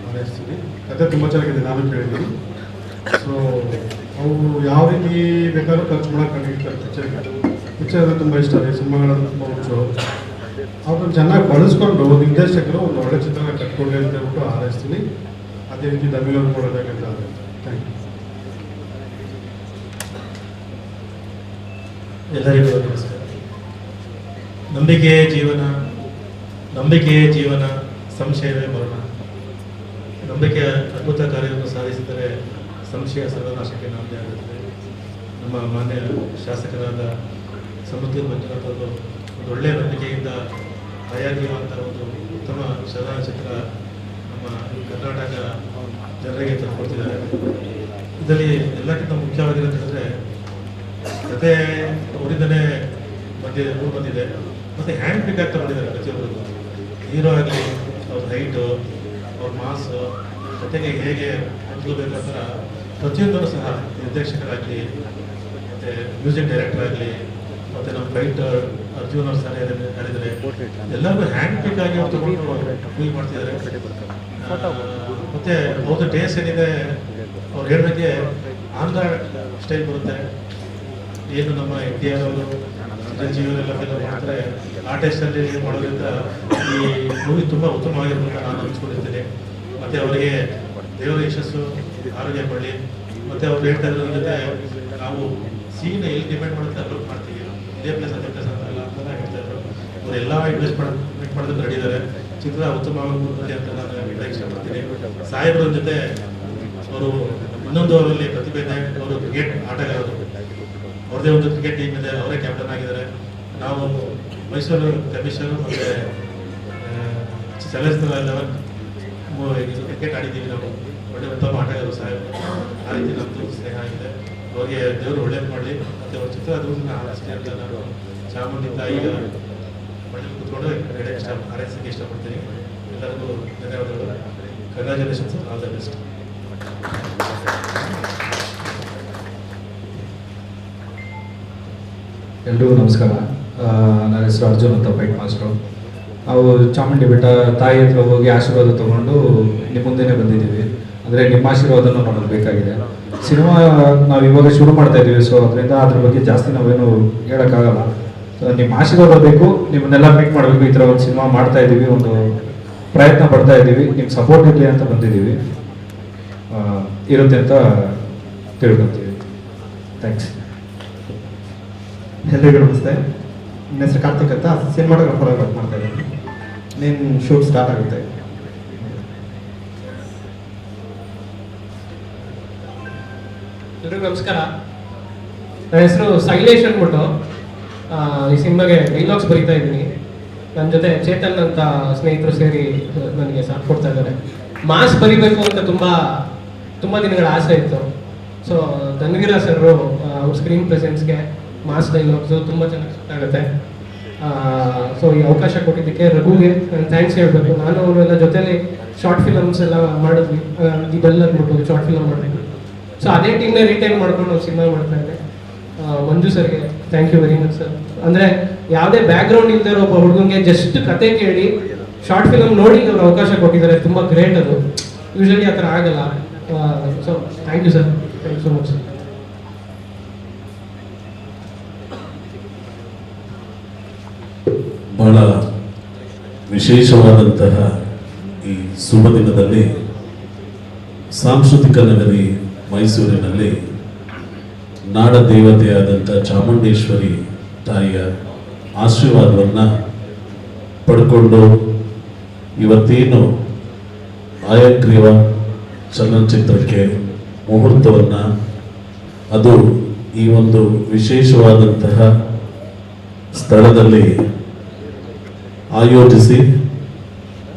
ಹಾರೈಸ್ತೀನಿ. ಕತೆ ತುಂಬ ಚೆನ್ನಾಗಿದೆ, ನಾನು ಕೇಳಿದ್ದೀನಿ. ಸೊ ಅವರು ಯಾವ ರೀತಿ ಬೇಕಾದ್ರೂ ಖರ್ಚು ಮಾಡೋಕೆ ಕಂಡಿರ್ತಾರೆ ಪಿಕ್ಚರ್ ಅಂದರೆ ತುಂಬ ಇಷ್ಟ ಇದೆ. ಸಿನಿಮಾಗಳನ್ನು ತುಂಬ ಹುಚ್ಚು, ಅವ್ರನ್ನ ಚೆನ್ನಾಗಿ ಬಳಸ್ಕೊಂಡು ನಿರ್ದೇಶಕರು ಒಂದು ಒಳ್ಳೆ ಚಿತ್ರನ ಕಟ್ಕೊಳ್ಳಿ ಅಂತ ಹೇಳ್ಬಿಟ್ಟು ಹಾರೈಸ್ತೀನಿ. ಅದೇ ರೀತಿ ದಮಿಲವ್ರು ಕೊಡೋದಾಗಂತ. Thank you. ಎಲ್ಲರಿಗೂ ನಮಸ್ಕಾರ. ನಂಬಿಕೆಯೇ ಜೀವನ, ಸಂಶಯವೇ ಮರಣ. ನಂಬಿಕೆಯ ಅದ್ಭುತ ಕಾರ್ಯವನ್ನು ಸಾಧಿಸಿದರೆ ಸಂಶಯ ಸರ್ವನಾಶಕ್ಕೆ ನಾಮದೇ ಆಗುತ್ತದೆ. ನಮ್ಮ ಮಾನ್ಯ ಶಾಸಕರಾದ ಸಮುದ್ರ ಮಂಜುನಾಥ್ ಅವರು ಒಂದು ಒಳ್ಳೆಯ ನಂಬಿಕೆಯಿಂದ ತಯಾರಿಸುವಂಥ ಒಂದು ಉತ್ತಮ ಚಲನಚಿತ್ರ ನಮ್ಮ ಕರ್ನಾಟಕ ಜನರಿಗೆ ತಂದುಕೊಡ್ತಿದ್ದಾರೆ. ಇದರಲ್ಲಿ ಎಲ್ಲಕ್ಕಿಂತ ಮುಖ್ಯವಾಗಿರೋದಂದರೆ ಕತೆ ಅವರಿಂದನೇ ಬಂದಿದೆ, ಮತ್ತು ಹ್ಯಾಂಡ್ ಪಿಕ್ ಆಗ್ತಾ ಬಂದಿದ್ದಾರೆ ಪ್ರತಿಯೊಬ್ಬರಿಗೂ. ಹೀರೋ ಆಗಲಿ, ಅವ್ರ ಹೈಟು, ಅವ್ರ ಮಾಸು, ಜೊತೆಗೆ ಹೇಗೆ ಹೊಂದಬೇಕಂತ ಪ್ರತಿಯೊಂದನ್ನು ಸಹ ನಿರ್ದೇಶಕರಾಗಲಿ, ಮತ್ತು ಮ್ಯೂಸಿಕ್ ಡೈರೆಕ್ಟರ್ ಆಗಲಿ, ಮತ್ತು ನಮ್ಮ ಫೈಟರ್ ಅರ್ಜುನ್ ಅವ್ರು ಸರ್ ಹೇಳಿದರೆ ಎಲ್ಲರಿಗೂ ಹ್ಯಾಂಡ್ ಪಿಕ್ ಆಗಿ ಅವ್ರು ತಗೊಂಡು ಫೀಲ್ ಮಾಡ್ತಿದ್ದಾರೆ. ಮತ್ತು ಅವ್ರದ್ದು ಟೇಸ್ಟ್ ಏನಿದೆ, ಅವ್ರು ಹೇಳಿದಂಗೆ ಆಂಧ್ರ ಸ್ಟೈಲ್ ಬರುತ್ತೆ. ಏನು ನಮ್ಮ ಇಂಡಿಯಾದ ಅವರು ಚಿರಂಜೀವಿಯವರೆಲ್ಲ ಫಿಲಮ್ ಮಾಡ್ತಾರೆ, ಆ ಟೇಸ್ಟಲ್ಲಿ ಮಾಡೋದ್ರಿಂದ ಈ ಮೂವಿ ತುಂಬ ಉತ್ತಮವಾಗಿರುತ್ತೆ ಅಂತ ನಾನು ಅನ್ಸ್ಕೊಂಡಿರ್ತೀನಿ. ಮತ್ತು ಅವರಿಗೆ ದೇವರ ಯಶಸ್ಸು, ಆರೋಗ್ಯ ಕೊಡಲಿ. ಮತ್ತು ಅವ್ರು ಹೇಳ್ತಾ ಇದ್ರ ಜೊತೆ ನಾವು ಸೀನ್ ಎಲ್ಲಿ ಡಿಪೆಂಡ್ ಮಾಡುತ್ತೆ ಅಪ್ಲೋಡ್ ಮಾಡ್ತೀವಿ, ಇದೇ ಪ್ಲೇಸ್ ಅದೇ ಪ್ಲೇಸ್ ಅಂತಲ್ಲ ಅಂತ ಹೇಳ್ತಾ ಇದ್ರು. ಅವರೆಲ್ಲ ಇನ್ವೆಸ್ಟ್ಮೆಂಟ್ ಮಾಡೋದಕ್ಕೆ ರೆಡಿ ಇದ್ದಾರೆ. ಚಿತ್ರ ಉತ್ತಮವಾಗಿ ಅಂತ ನಾನು ಹೇಳಕ್ಕೆ ಇಷ್ಟಪಡ್ತೀನಿ. ಸಾಹೇಬ್ರ ಜೊತೆ ಅವರು ಇನ್ನೊಂದು ಅವರಲ್ಲಿ ಪ್ರತಿಭೆ ಇದೆ. ಅವರು ಕ್ರಿಕೆಟ್ ಆಟಗಾರರು, ಅವ್ರದ್ದೇ ಒಂದು ಕ್ರಿಕೆಟ್ ಟೀಮ್ ಇದೆ, ಅವರೇ ಕ್ಯಾಪ್ಟನ್ ಆಗಿದ್ದಾರೆ. ನಾವು ಮೈಸೂರು ಕಮಿಷನ್ ಮತ್ತು ಸೆಲೆಕ್ಟ್ ಕ್ರಿಕೆಟ್ ಆಡಿದ್ದೀವಿ. ನಾವು ಒಳ್ಳೆ ಉತ್ತಮ ಆಟಗಾರರು ಸಾಹೇಬ್. ಆ ರೀತಿ ನಮ್ಮದು ಸ್ನೇಹ ಆಗಿದೆ. ಅವರಿಗೆ ದೇವರು ಒಳ್ಳೇದು ಮಾಡಲಿ. ಮತ್ತು ಅವ್ರ ಚಿತ್ರ ಅದನ್ನ ಅಷ್ಟೇ ಅಂತ ನಾನು ಚಾಮುಂಡಿ ತಾಯಿಯ ಮಳೆ ಕೂತ್ಕೊಂಡು ಹಾರೈಸಕ್ಕೆ ಇಷ್ಟಪಡ್ತೀನಿ. ಎಲ್ಲರಿಗೂ ಧನ್ಯವಾದಗಳು. Congratulations, all the best. ಎಲ್ರಿಗೂ ನಮಸ್ಕಾರ. ನನ್ನ ಹೆಸರು ಅರ್ಜುನ್ ಅಂತ, ಫೈಟ್ ಮಾಸ್ಟ್ರು. ನಾವು ಚಾಮುಂಡಿ ಬೆಟ್ಟ ತಾಯಿ ಹತ್ರ ಹೋಗಿ ಆಶೀರ್ವಾದ ತೊಗೊಂಡು ನಿಮ್ಮ ಮುಂದೆನೇ ಬಂದಿದ್ದೀವಿ. ಅಂದರೆ ನಿಮ್ಮ ಆಶೀರ್ವಾದನೂ ನಮಗೆ ಬೇಕಾಗಿದೆ. ಸಿನಿಮಾ ನಾವು ಇವಾಗ ಶುರು ಮಾಡ್ತಾ ಇದ್ದೀವಿ, ಸೊ ಅದರಿಂದ ಅದ್ರ ಬಗ್ಗೆ ಜಾಸ್ತಿ ನಾವೇನು ಹೇಳೋಕ್ಕಾಗಲ್ಲ. ನಿಮ್ಮ ಆಶೀರ್ವಾದ ಬೇಕು, ನಿಮ್ಮನ್ನೆಲ್ಲ ಮೀಟ್ ಮಾಡಬೇಕು. ಈ ಥರ ಒಂದು ಸಿನಿಮಾ ಮಾಡ್ತಾ ಇದ್ದೀವಿ, ಒಂದು ಪ್ರಯತ್ನ ಪಡ್ತಾ ಇದ್ದೀವಿ. ನಿಮ್ಮ ಸಪೋರ್ಟ್ ಇರಲಿ ಅಂತ ಬಂದಿದ್ದೀವಿ, ಇರುತ್ತೆ ಅಂತ ತಿಳ್ಕೊತೀವಿ. ಥ್ಯಾಂಕ್ಸ್. ಎಲ್ರಿಗೂ ನಮಸ್ತೆ. ನನ್ನ ಹೆಸರು ಕಾರ್ತಿಕ್ ಅಂತ, ಸಿನಿಮಾಟೋಗ್ರಾಫರ್ ಆಗಿ ವರ್ಕ್ ಮಾಡ್ತಾ ಇದ್ದೀನಿ. ನೀನು ಶೂಟ್ ಸ್ಟಾರ್ಟ್ ಆಗುತ್ತೆ. ಎಲ್ರಿಗೂ ನಮಸ್ಕಾರ. ನನ್ನ ಹೆಸರು ಶೈಲೇಶ್ ಅಂದ್ಬಿಟ್ಟು ಈ ಸಿನಿಮಾಗೆ ಡೈಲಾಗ್ಸ್ ಬರೀತಾ ಇದ್ದೀನಿ. ನನ್ನ ಜೊತೆ ಚೇತನ್ ಅಂತ ಸ್ನೇಹಿತರು ಸೇರಿ ನನಗೆ ಸಾಥ್ ಕೊಡ್ತಾ ಇದ್ದಾರೆ. ಮಾಸ್ ಬರಿಬೇಕು ಅಂತ ತುಂಬ ದಿನಗಳ ಆಸೆ ಇತ್ತು. ಸೊ ಧನ್ವೀರ ಸರ್ ಅವ್ರ ಸ್ಕ್ರೀನ್ ಪ್ರೆಸೆನ್ಸ್ಗೆ ಮಾಸ್ ಡೈಲಾಗ್ಸು ತುಂಬ ಚೆನ್ನಾಗಿ ಸೂಟ್ ಆಗುತ್ತೆ. ಸೊ ಈ ಅವಕಾಶ ಕೊಟ್ಟಿದ್ದಕ್ಕೆ ರಘುಗೆ ನಾನು ಥ್ಯಾಂಕ್ಸ್ ಹೇಳಬೇಕು. ನಾನು ಅವರೆಲ್ಲ ಜೊತೆಲಿ ಶಾರ್ಟ್ ಫಿಲಮ್ಸ್ ಎಲ್ಲ ಮಾಡಿದ್ವಿ. ಇದೆಲ್ಲ ಅಂದ್ಬಿಟ್ಟು ಶಾರ್ಟ್ ಫಿಲಮ್ ಮಾಡಿದ್ವಿ. ಸೊ ಅದೇ ಟೀಮ್ನೇ ರಿಟೈನ್ ಮಾಡ್ಕೊಂಡು ನಾವು ಸಿನಿಮಾ ಮಾಡ್ತಾ ಇದ್ದೆ. ಮಂಜು ಸರ್ಗೆ thank you very much sir. ಅಂದರೆ ಯಾವುದೇ ಬ್ಯಾಕ್ಗ್ರೌಂಡ್ ಇಲ್ಲದೆ ಇರೋ ಒಬ್ಬ ಹುಡುಗಂಗೆ ಜಸ್ಟ್ ಕತೆ ಕೇಳಿ ಶಾರ್ಟ್ ಫಿಲಮ್ ನೋಡಿ ಅವ್ರು ಅವಕಾಶ ಕೊಟ್ಟಿದ್ದಾರೆ. ತುಂಬ ಗ್ರೇಟ್ ಅದು. ಯೂಶಲಿ ಆ ಥರ ಆಗಲ್ಲ. So thank you sir, thank you so much sir. ಬಹಳ ವಿಶೇಷವಾದಂತಹ ಈ ಶುಭ ದಿನದಲ್ಲಿ ಸಾಂಸ್ಕೃತಿಕ ನಗರಿ ಮೈಸೂರಿನಲ್ಲಿ ನಾಡ ದೇವತೆಯಾದಂಥ ಚಾಮುಂಡೇಶ್ವರಿ ತಾಯಿಯ ಆಶೀರ್ವಾದವನ್ನು ಪಡ್ಕೊಂಡು ಇವತ್ತೇನು ಆಯಗ್ರೀವ ಚಲನಚಿತ್ರಕ್ಕೆ ಮುಹೂರ್ತವನ್ನು, ಅದು ಈ ಒಂದು ವಿಶೇಷವಾದಂತಹ ಸ್ಥಳದಲ್ಲಿ ಆಯೋಜಿಸಿ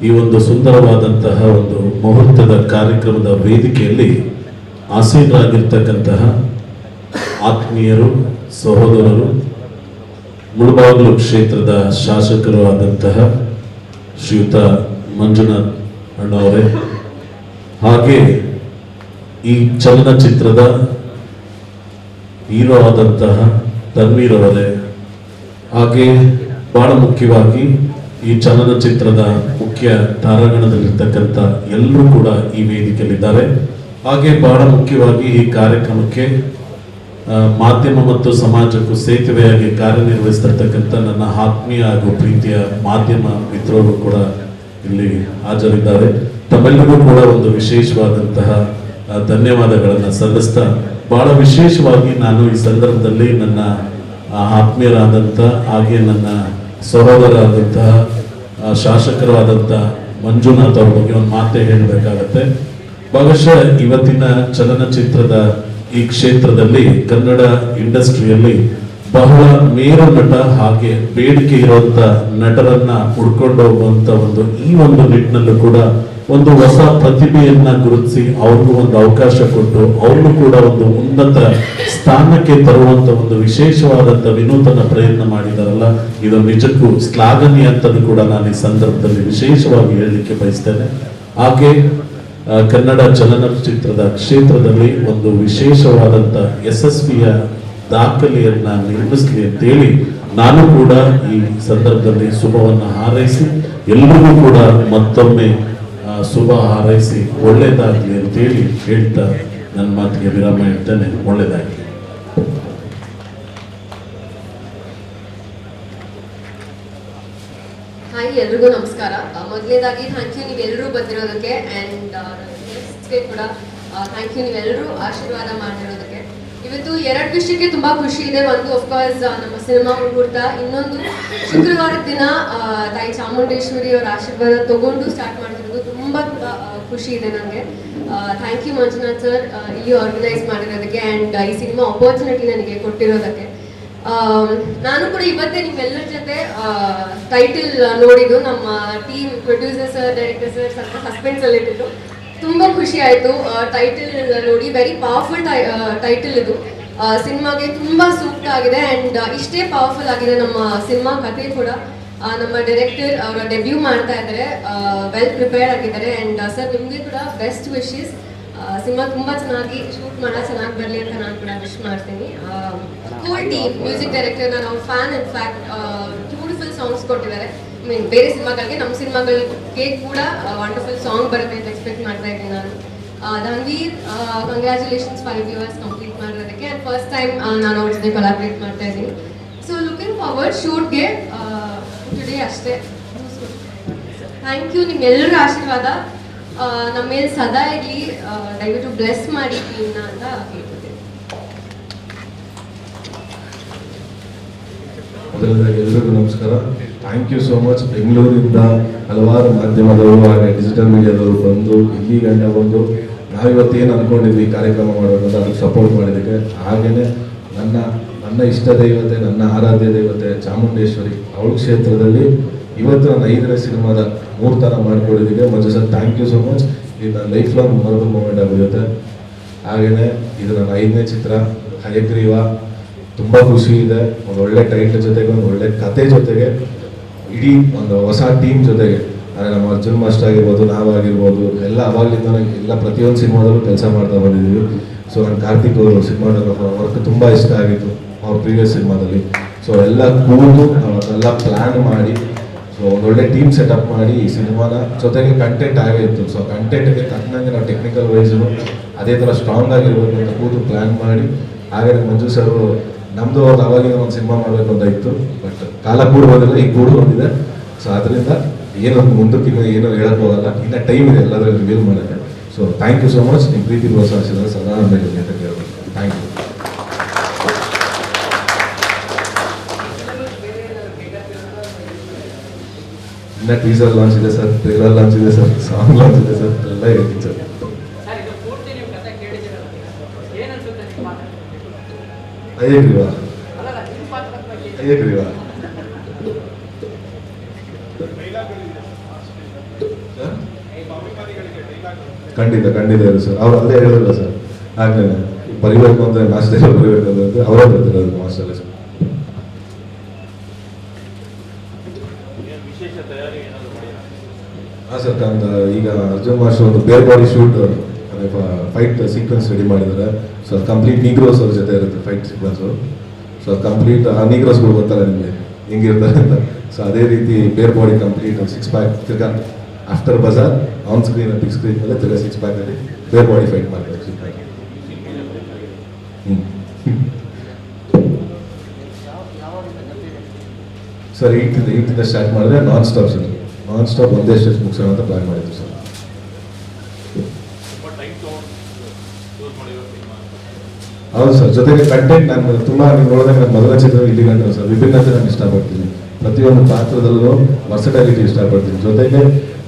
ಈ ಒಂದು ಸುಂದರವಾದಂತಹ ಒಂದು ಮುಹೂರ್ತದ ಕಾರ್ಯಕ್ರಮದ ವೇದಿಕೆಯಲ್ಲಿ ಆಸೀನರಾಗಿರ್ತಕ್ಕಂತಹ ಆತ್ಮೀಯರು, ಸಹೋದರರು, ಮುಳಬಾಗಿಲು ಕ್ಷೇತ್ರದ ಶಾಸಕರು ಆದಂತಹ ಶ್ರೀಯುತ ಮಂಜುನಾಥ್ ಅಣ್ಣವರೇ, ಹಾಗೆ ಈ ಚಲನಚಿತ್ರದ ಹೀರೋ ಆದಂತಹ ತನ್ವೀರ್ ಅವರೇ, ಹಾಗೆ ಬಹಳ ಮುಖ್ಯವಾಗಿ ಈ ಚಲನಚಿತ್ರದ ಮುಖ್ಯ ತಾರಾಗಣದಲ್ಲಿರ್ತಕ್ಕಂಥ ಎಲ್ಲರೂ ಕೂಡ ಈ ವೇದಿಕೆಯಲ್ಲಿದ್ದಾರೆ. ಹಾಗೆ ಬಹಳ ಮುಖ್ಯವಾಗಿ ಈ ಕಾರ್ಯಕ್ರಮಕ್ಕೆ ಮಾಧ್ಯಮ ಮತ್ತು ಸಮಾಜಕ್ಕೂ ಸೇತುವೆಯಾಗಿ ಕಾರ್ಯನಿರ್ವಹಿಸ್ತಿರ್ತಕ್ಕಂಥ ನನ್ನ ಆತ್ಮೀಯ ಹಾಗೂ ಪ್ರೀತಿಯ ಮಾಧ್ಯಮ ಮಿತ್ರರು ಕೂಡ ಇಲ್ಲಿ ಹಾಜರಿದ್ದಾರೆ. ತಮ್ಮೆಲ್ಲರಿಗೂ ಕೂಡ ಒಂದು ವಿಶೇಷವಾದಂತಹ ಧನ್ಯವಾದಗಳನ್ನು ಸಲ್ಲಿಸ್ತಾ, ಬಹಳ ವಿಶೇಷವಾಗಿ ನಾನು ಈ ಸಂದರ್ಭದಲ್ಲಿ ನನ್ನ ಆತ್ಮೀಯರಾದಂಥ ಹಾಗೆ ನನ್ನ ಸಹೋದರಾದಂತಹ ಶಾಸಕರಾದಂಥ ಮಂಜುನಾಥ್ ಅವ್ರ ಬಗ್ಗೆ ಒಂದು ಮಾತೇ ಹೇಳಬೇಕಾಗತ್ತೆ. ಬಹುಶಃ ಇವತ್ತಿನ ಚಲನಚಿತ್ರದ ಈ ಕ್ಷೇತ್ರದಲ್ಲಿ ಕನ್ನಡ ಇಂಡಸ್ಟ್ರಿಯಲ್ಲಿ ಬಹಳ ಮೇರು ನಟ ಹಾಗೆ ಬೇಡಿಕೆ ಇರುವಂತ ನಟರನ್ನ ಹುಡ್ಕೊಂಡು ಹೋಗುವಂತ ಈ ಒಂದು ನಿಟ್ಟಿನಲ್ಲೂ ಕೂಡ ಒಂದು ಹೊಸ ಪ್ರತಿಭೆಯನ್ನ ಗುರುತಿಸಿ ಅವ್ರಿಗೂ ಒಂದು ಅವಕಾಶ ಕೊಟ್ಟು ಅವ್ರನ್ನು ಕೂಡ ಒಂದು ಉನ್ನತ ಸ್ಥಾನಕ್ಕೆ ತರುವಂತ ಒಂದು ವಿಶೇಷವಾದಂತ ವಿನೂತನ ಪ್ರಯತ್ನ ಮಾಡಿದಾರಲ್ಲ, ಇದು ನಿಜಕ್ಕೂ ಶ್ಲಾಘನೀಯ ಅಂತದ್ದು ಕೂಡ ನಾನು ಈ ಸಂದರ್ಭದಲ್ಲಿ ವಿಶೇಷವಾಗಿ ಹೇಳಲಿಕ್ಕೆ ಬಯಸ್ತೇನೆ. ಹಾಗೆ ಕನ್ನಡ ಚಲನಚಿತ್ರದ ಕ್ಷೇತ್ರದಲ್ಲಿ ಒಂದು ವಿಶೇಷವಾದಂತ ಯಶಸ್ವಿಯ ದಾಖಲೆಯನ್ನ ನಿರ್ಮಿಸಲಿ ಅಂತೇಳಿ ನಾನು ಕೂಡ ಈ ಸಂದರ್ಭದಲ್ಲಿ ಶುಭವನ್ನು ಹಾರೈಸಿ ಎಲ್ಲರಿಗೂ ಕೂಡ ಮತ್ತೊಮ್ಮೆ ಶುಭ ಹಾರೈಸಿ ಒಳ್ಳೇದಾಗ್ಲಿ ಅಂತೇಳಿ ಹೇಳ್ತಾ ನನ್ನ ಮಾತಿಗೆ ವಿರಾಮ ಇಡ್ತೇನೆ. ಒಳ್ಳೇದಾಗ್ಲಿ. ಹಾಯ್, ಎಲ್ರಿಗೂ ನಮಸ್ಕಾರ. ಮೊದಲನೇದಾಗಿ ಥ್ಯಾಂಕ್ ಯು ನೀವೆಲ್ಲರೂ ಬಂದಿರೋದಕ್ಕೆ, ಆ್ಯಂಡ್ ಗೆಸ್ಟ್ಗೆ ಕೂಡ ಥ್ಯಾಂಕ್ ಯು ನೀವೆಲ್ಲರೂ ಆಶೀರ್ವಾದ ಮಾಡಿರೋದಕ್ಕೆ. ಇವತ್ತು ಎರಡು ವಿಷಯಕ್ಕೆ ತುಂಬಾ ಖುಷಿ ಇದೆ. ಒಂದು ಅಫ್ಕೋರ್ಸ್ ನಮ್ಮ ಸಿನಿಮಾ ಮುಹೂರ್ತ, ಇನ್ನೊಂದು ಶುಕ್ರವಾರದ ದಿನ ತಾಯಿ ಚಾಮುಂಡೇಶ್ವರಿ ಅವರ ಆಶೀರ್ವಾದ ತಗೊಂಡು ಸ್ಟಾರ್ಟ್ ಮಾಡ್ತಿರೋದು ತುಂಬಾ ಖುಷಿ ಇದೆ ನನಗೆ. ಥ್ಯಾಂಕ್ ಯು ಮಂಜುನಾಥ್ ಸರ್ ಇಲ್ಲಿ ಆರ್ಗನೈಸ್ ಮಾಡಿರೋದಕ್ಕೆ ಆ್ಯಂಡ್ ಈ ಸಿನಿಮಾ ಅಪರ್ಚುನಿಟಿ ನನಗೆ ಕೊಟ್ಟಿರೋದಕ್ಕೆ. ನಾನು ಕೂಡ ಇವತ್ತೇ ನಿಮ್ಮೆಲ್ಲರ ಜೊತೆ ಟೈಟಲ್ ನೋಡಿದ್ದು. ನಮ್ಮ team producer sir, director sir ಸ್ವಲ್ಪ ಸಸ್ಪೆನ್ಸ್ ಅಲ್ಲಿ ಇಟ್ಟಿದ್ದು. ತುಂಬಾ ಖುಷಿ ಆಯ್ತು ಟೈಟಲ್ ನೋಡಿ. ವೆರಿ ಪವರ್ಫುಲ್ ಟೈಟಲ್ ಇದು. ಸಿನಿಮಾಗೆ ತುಂಬಾ ಸೂಕ್ತ ಆಗಿದೆ ಆ್ಯಂಡ್ ಇಷ್ಟೇ ಪವರ್ಫುಲ್ ಆಗಿದೆ ನಮ್ಮ ಸಿನಿಮಾ ಕಥೆ ಕೂಡ. ನಮ್ಮ ಡೈರೆಕ್ಟರ್ ಅವರ ಡೆಬ್ಯೂ ಮಾಡ್ತಾ ಇದ್ದಾರೆ, ವೆಲ್ ಪ್ರಿಪೇರ್ಡ್ ಆಗಿದ್ದಾರೆ. ಆ್ಯಂಡ್ ಸರ್ ನಿಮಗೆ ಕೂಡ ಬೆಸ್ಟ್ ವಿಶಸ್. ಸಿನಿಮಾ ತುಂಬಾ ಚೆನ್ನಾಗಿ ಶೂಟ್ ಮಾಡೋದು ಚೆನ್ನಾಗಿ ಬರಲಿ ಅಂತ ನಾನು ಕೂಡ ವಿಶ್ ಮಾಡ್ತೀನಿ. ಹೋಲ್ ಟೀಮ್, ಮ್ಯೂಸಿಕ್ ಡೈರೆಕ್ಟರ್ ನಾನು ಅವ್ರ fan. In fact beautiful songs ಕೊಟ್ಟಿದ್ದಾರೆ. ಮೀನ್ ಬೇರೆ ಸಿನಿಮಾಗಳಿಗೆ, ನಮ್ಮ ಸಿನಿಮಾಗಳಿಗೆ ಕೂಡ ವಂಡರ್ಫುಲ್ ಸಾಂಗ್ ಬರುತ್ತೆ ಅಂತ ಎಕ್ಸ್ಪೆಕ್ಟ್ ಮಾಡ್ತಾ ಇದ್ದೀನಿ ನಾನು. ಧನ್ವೀರ್, ಕಂಗ್ರ್ಯಾಚುಲೇಷನ್ಸ್ 5 years ಕಂಪ್ಲೀಟ್ ಮಾಡಿರೋದಕ್ಕೆ. ಆ್ಯಂಡ್ ಫಸ್ಟ್ ಟೈಮ್ ನಾನು ಅವ್ರ ಜೊತೆ ಕೊಲಾಬ್ರೇಟ್ ಮಾಡ್ತಾ ಇದ್ದೀನಿ. ಸೊ ಲುಕಿಂಗ್ ಫಾರ್ವರ್ಡ್ ಶೂಟ್ಗೆ ಟುಡೇ ಅಷ್ಟೇ. ಥ್ಯಾಂಕ್ ಯು, ನಿಮ್ಮೆಲ್ಲರ ಆಶೀರ್ವಾದ ನಮ್ಮ ಮೇಲೆ ಸದಾ ಇರಲಿ. ದಯವಿಟ್ಟು ಬ್ಲೆಸ್ ಮಾಡಿ ಟೀಮ್ನ ಅಂತ ಹೇಳ್ತಿದ್ದೀನಿ. ಮೊದಲನೇದಾಗಿ ಎಲ್ರಿಗೂ ನಮಸ್ಕಾರ. Thank you so much. ಬೆಂಗಳೂರಿಂದ ಹಲವಾರು ಮಾಧ್ಯಮದವರು ಹಾಗೆ ಡಿಜಿಟಲ್ ಮೀಡಿಯಾದವರು ಬಂದು ಇಲ್ಲಿ ಗಂಟ ಬಂದು ನಾವಿವತ್ತೇನು ಅಂದ್ಕೊಂಡಿದ್ವಿ ಕಾರ್ಯಕ್ರಮ ಮಾಡೋದು ಅದಕ್ಕೆ ಸಪೋರ್ಟ್ ಮಾಡಿದ್ದಕ್ಕೆ. ಹಾಗೆಯೇ ನನ್ನ ಇಷ್ಟ ದೈವತೆ, ನನ್ನ ಆರಾಧ್ಯ ದೈವತೆ ಚಾಮುಂಡೇಶ್ವರಿ ಅವಳ ಕ್ಷೇತ್ರದಲ್ಲಿ ಇವತ್ತು ನನ್ನ 5ನೇ ಸಿನಿಮಾದ ಮುಹೂರ್ತ ಮಾಡಿಕೊಡೋದಕ್ಕೆ Manju sir thank you so much. ಇದು ನನ್ನ ಲೈಫ್ ಲಾಂಗ್ ಮೆಮೊರಬಲ್ ಮೂಮೆಂಟ್ ಆಗಿರುತ್ತೆ. ಹಾಗೆಯೇ ಇದು ನನ್ನ 5ನೇ ಚಿತ್ರ ಹಯಗ್ರೀವ. ತುಂಬ ಖುಷಿ ಇದೆ. ಒಂದು ಒಳ್ಳೆ ಟೈಟ್ಲ್ ಜೊತೆಗೆ, ಒಂದು ಒಳ್ಳೆ ಕತೆ ಜೊತೆಗೆ, ಇಡೀ ಒಂದು ಹೊಸ ಟೀಮ್ ಜೊತೆಗೆ, ಅಂದರೆ ನಮ್ಮ ಅರ್ಜುನ್ ಮಾಸ್ಟರ್ ಆಗಿರ್ಬೋದು, ನಾವಾಗಿರ್ಬೋದು, ಎಲ್ಲ ಅವಾಗಲಿಂದ ಎಲ್ಲ ಪ್ರತಿಯೊಂದು ಸಿನಿಮಾದಲ್ಲೂ ಕೆಲಸ ಮಾಡ್ತಾ ಬಂದಿದ್ದೀವಿ. ಸೊ ನನ್ನ ಕಾರ್ತಿಕ್ ಅವರು ಸಿನಿಮಾಟೋಗ್ರಫರ್ ವರ್ಕ್ ತುಂಬ ಇಷ್ಟ ಆಗಿತ್ತು ಅವ್ರ ಪ್ರೀವಿಯಸ್ ಸಿನಿಮಾದಲ್ಲಿ. ಸೊ ಎಲ್ಲ ಕೂತು ನಾವು ಅದೆಲ್ಲ ಪ್ಲ್ಯಾನ್ ಮಾಡಿ ಸೊ ಒಂದೊಳ್ಳೆ ಟೀಮ್ ಸೆಟಪ್ ಮಾಡಿ ಈ ಸಿನಿಮಾನ ಜೊತೆಗೆ ಕಂಟೆಂಟ್ ಆಗೇ ಇತ್ತು. ಸೊ ಕಂಟೆಂಟ್ಗೆ ತಕ್ಕನಂಗೆ ನಾವು ಟೆಕ್ನಿಕಲ್ ವೈಸು ಅದೇ ಥರ ಸ್ಟ್ರಾಂಗ್ ಆಗಿರ್ಬೇಕು ಅಂತ ಕೂತು ಪ್ಲ್ಯಾನ್ ಮಾಡಿ. ಹಾಗೆ ಮಂಜು ಸರ್ ನಮ್ಮದು ಅವ್ರದ್ದು ಅವಾಗಿನ ಒಂದು ಸಿನಿಮಾ ಮಾಡಬೇಕು ಅಂತ ಇತ್ತು, ಬಟ್ ಕಾಲ ಕೂಡ ಬಂದಿಲ್ಲ, ಈಗ ಕೂಡ ಬಂದಿದೆ. ಸೊ ಅದರಿಂದ ಏನೋ ಮುಂದಕ್ಕೆ ಏನೋ ಹೇಳಕ್ ಹೋಗಲ್ಲ, ಇನ್ನು ಟೈಮ್ ಇದೆ ಎಲ್ಲದರಲ್ಲಿ ರಿವೀಲ್ ಮಾಡೋಕ್ಕೆ. So thank you so much. ನಿಮ್ಮ ಪ್ರೀತಿ ಪ್ರೋತ್ಸಾಹಿಸಿದ್ರೆ ಸದಾ ಮೇಲೆ ಅಂತ ಕೇಳಬೇಕು. Thank you. ಇನ್ನು ಟೀಸರ್ ಲಾಂಚ್ ಇದೆ ಸರ್, ಟ್ರೇಲರ್ ಲಾಂಚ್ ಇದೆ ಸರ್, ಸಾಂಗ್ ಲಾಂಚ್ ಇದೆ ಸರ್, ಎಲ್ಲ ಇರುತ್ತೆ ಸರ್. ಅಯ್ಯಗ್ರೀವ ಅಯ್ಯಗ್ರೀವ ಖಂಡಿತ ಖಂಡಿತ ಇದೆ ಸರ್. ಅವ್ರು ಅಲ್ಲೇ ಹೇಳಿಲ್ಲ ಸರ್, ಆಗ್ಲೇ ಬರಿಬೇಕು ಅಂದರೆ ಮಾಸ್ಟರ್ ಬರಿಬೇಕು ಅಂತ ಅವರೇ ಬರ್ತಿರೋದು ಮಾಸ್ಟರ್ ಸರ್. ಹಾಂ ಸರ್, ಈಗ ಅರ್ಜುನ್ ಮಾಸ್ಟರ್ ಒಂದು ಬೇರ್ ಬಾಡಿ ಶೂಟ್ ಅದೇ ಫೈಟ್ ಸೀಕ್ವೆನ್ಸ್ ರೆಡಿ ಮಾಡಿದ್ದಾರೆ. ಸೊ ಅದು ಕಂಪ್ಲೀಟ್ ನೀಗ್ರೋಸ್ ಅವ್ರ ಜೊತೆ ಇರುತ್ತೆ ಫೈಟ್ ಸೀಕ್ವೆನ್ಸು. ಸೊ ಅದು ಕಂಪ್ಲೀಟ್ ಆ ನೀಗ್ರೋಸ್ಗಳು ಗೊತ್ತಲ್ಲ ನಿಮಗೆ ಹೆಂಗಿರ್ತಾರೆ ಅಂತ. ಸೊ ಅದೇ ರೀತಿ ಬೇರ್ ಬಾಡಿ ಕಂಪ್ಲೀಟ್ 6 ಪ್ಯಾಕ್ ತಿರ್ಗಾ after Bazaar on screen big screen ಮೇಲೆ ತಿರ್ಗಾ 6 ಪ್ಯಾಕಲ್ಲಿ ಬೇರ್ ಬಾಡಿ ಫೈಟ್ ಮಾಡ್ತಾರೆ. ಸರ್ 8th ಸ್ಟಾರ್ಟ್ ಮಾಡಿದ್ರೆ ನಾನ್ ಸ್ಟಾಪ್ ಒಂದೇ ಸ್ಟೇಜ್ ಮುಗಿಸೋಣ ಅಂತ ಪ್ಲಾನ್ ಮಾಡಿದ್ವಿ ಸರ್. ಹೌದು ಸರ್, ಜೊತೆಗೆ ಕಂಟೆಂಟ್ ನಾನು ತುಂಬ ನೀವು ನೋಡಿದಾಗ ನನ್ನ ಮೊದಲ ಚಿತ್ರ ಇಲ್ಲಿ ಗಂಟು ಸರ್ ವಿಭಿನ್ನತೆ ನಾನು ಇಷ್ಟಪಡ್ತೀನಿ. ಪ್ರತಿಯೊಂದು ಪಾತ್ರದಲ್ಲೂ ವರ್ಸಟಾಲಿಟಿ ಇಷ್ಟಪಡ್ತೀನಿ. ಜೊತೆಗೆ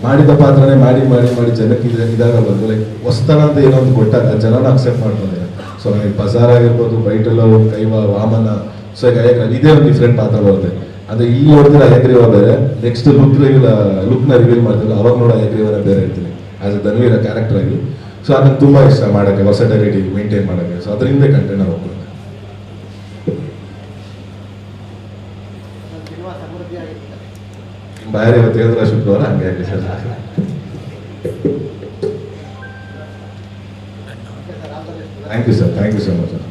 ಮಾಡಿದ ಪಾತ್ರನೇ ಮಾಡಿ ಮಾಡಿ ಮಾಡಿ ಜನಕ್ಕೆ ಇದಾಗ ಬಂದು ಲೈಕ್ ಹೊಸ್ತನ ಅಂತ ಏನೋ ಒಂದು ಕೊಟ್ಟಾಗ ಜನನ ಅಕ್ಸೆಪ್ಟ್ ಮಾಡ್ಕೊಂಡಿದ್ದಾರೆ. ಸೊ ನನಗೆ ಬಜಾರ್ ಆಗಿರ್ಬೋದು, ಬೈಟಲ್ಲೋ, ಕೈವ, ವಾಮನ, ಸೊ ಈಗ ಇದೇ ಒಂದು ಡಿಫ್ರೆಂಟ್ ಪಾತ್ರ ಬರುತ್ತೆ. ಅಂದರೆ ಇಲ್ಲಿ ನೋಡ್ತೀರ ಅಯಗ್ರೀವ ಬೇರೆ, ನೆಕ್ಸ್ಟ್ ಲುಕ್ನ ರಿವೀಲ್ ಮಾಡ್ತೀವಿ ಅವಾಗ ನೋಡೋ ಅಯಗ್ರೀವನ ಬೇರೆ ಇರ್ತೀನಿ ಆಸ್ ಎ ಧನ್ವೀರ ಕ್ಯಾರೆಕ್ಟರ್ ಆಗಿ. ಸೊ ಅದನ್ನು ತುಂಬ ಇಷ್ಟ ಮಾಡೋಕ್ಕೆ, ವರ್ಸಟಾಲಿಟಿ ಮೇಂಟೈನ್ ಮಾಡೋಕ್ಕೆ. ಸೊ ಅದರಿಂದ ಕಂಟೆಂಟ್ ನಾವು ಹೋಗ್ಬೋದು. ಬಾಯಾರಿ ಇವತ್ತು ಹೇಳಿದ್ರೆ ಶುಕ್ರವಾರ ಹಂಗೆ ಆಗಲಿ sir. Thank you sir, thank you so much sir.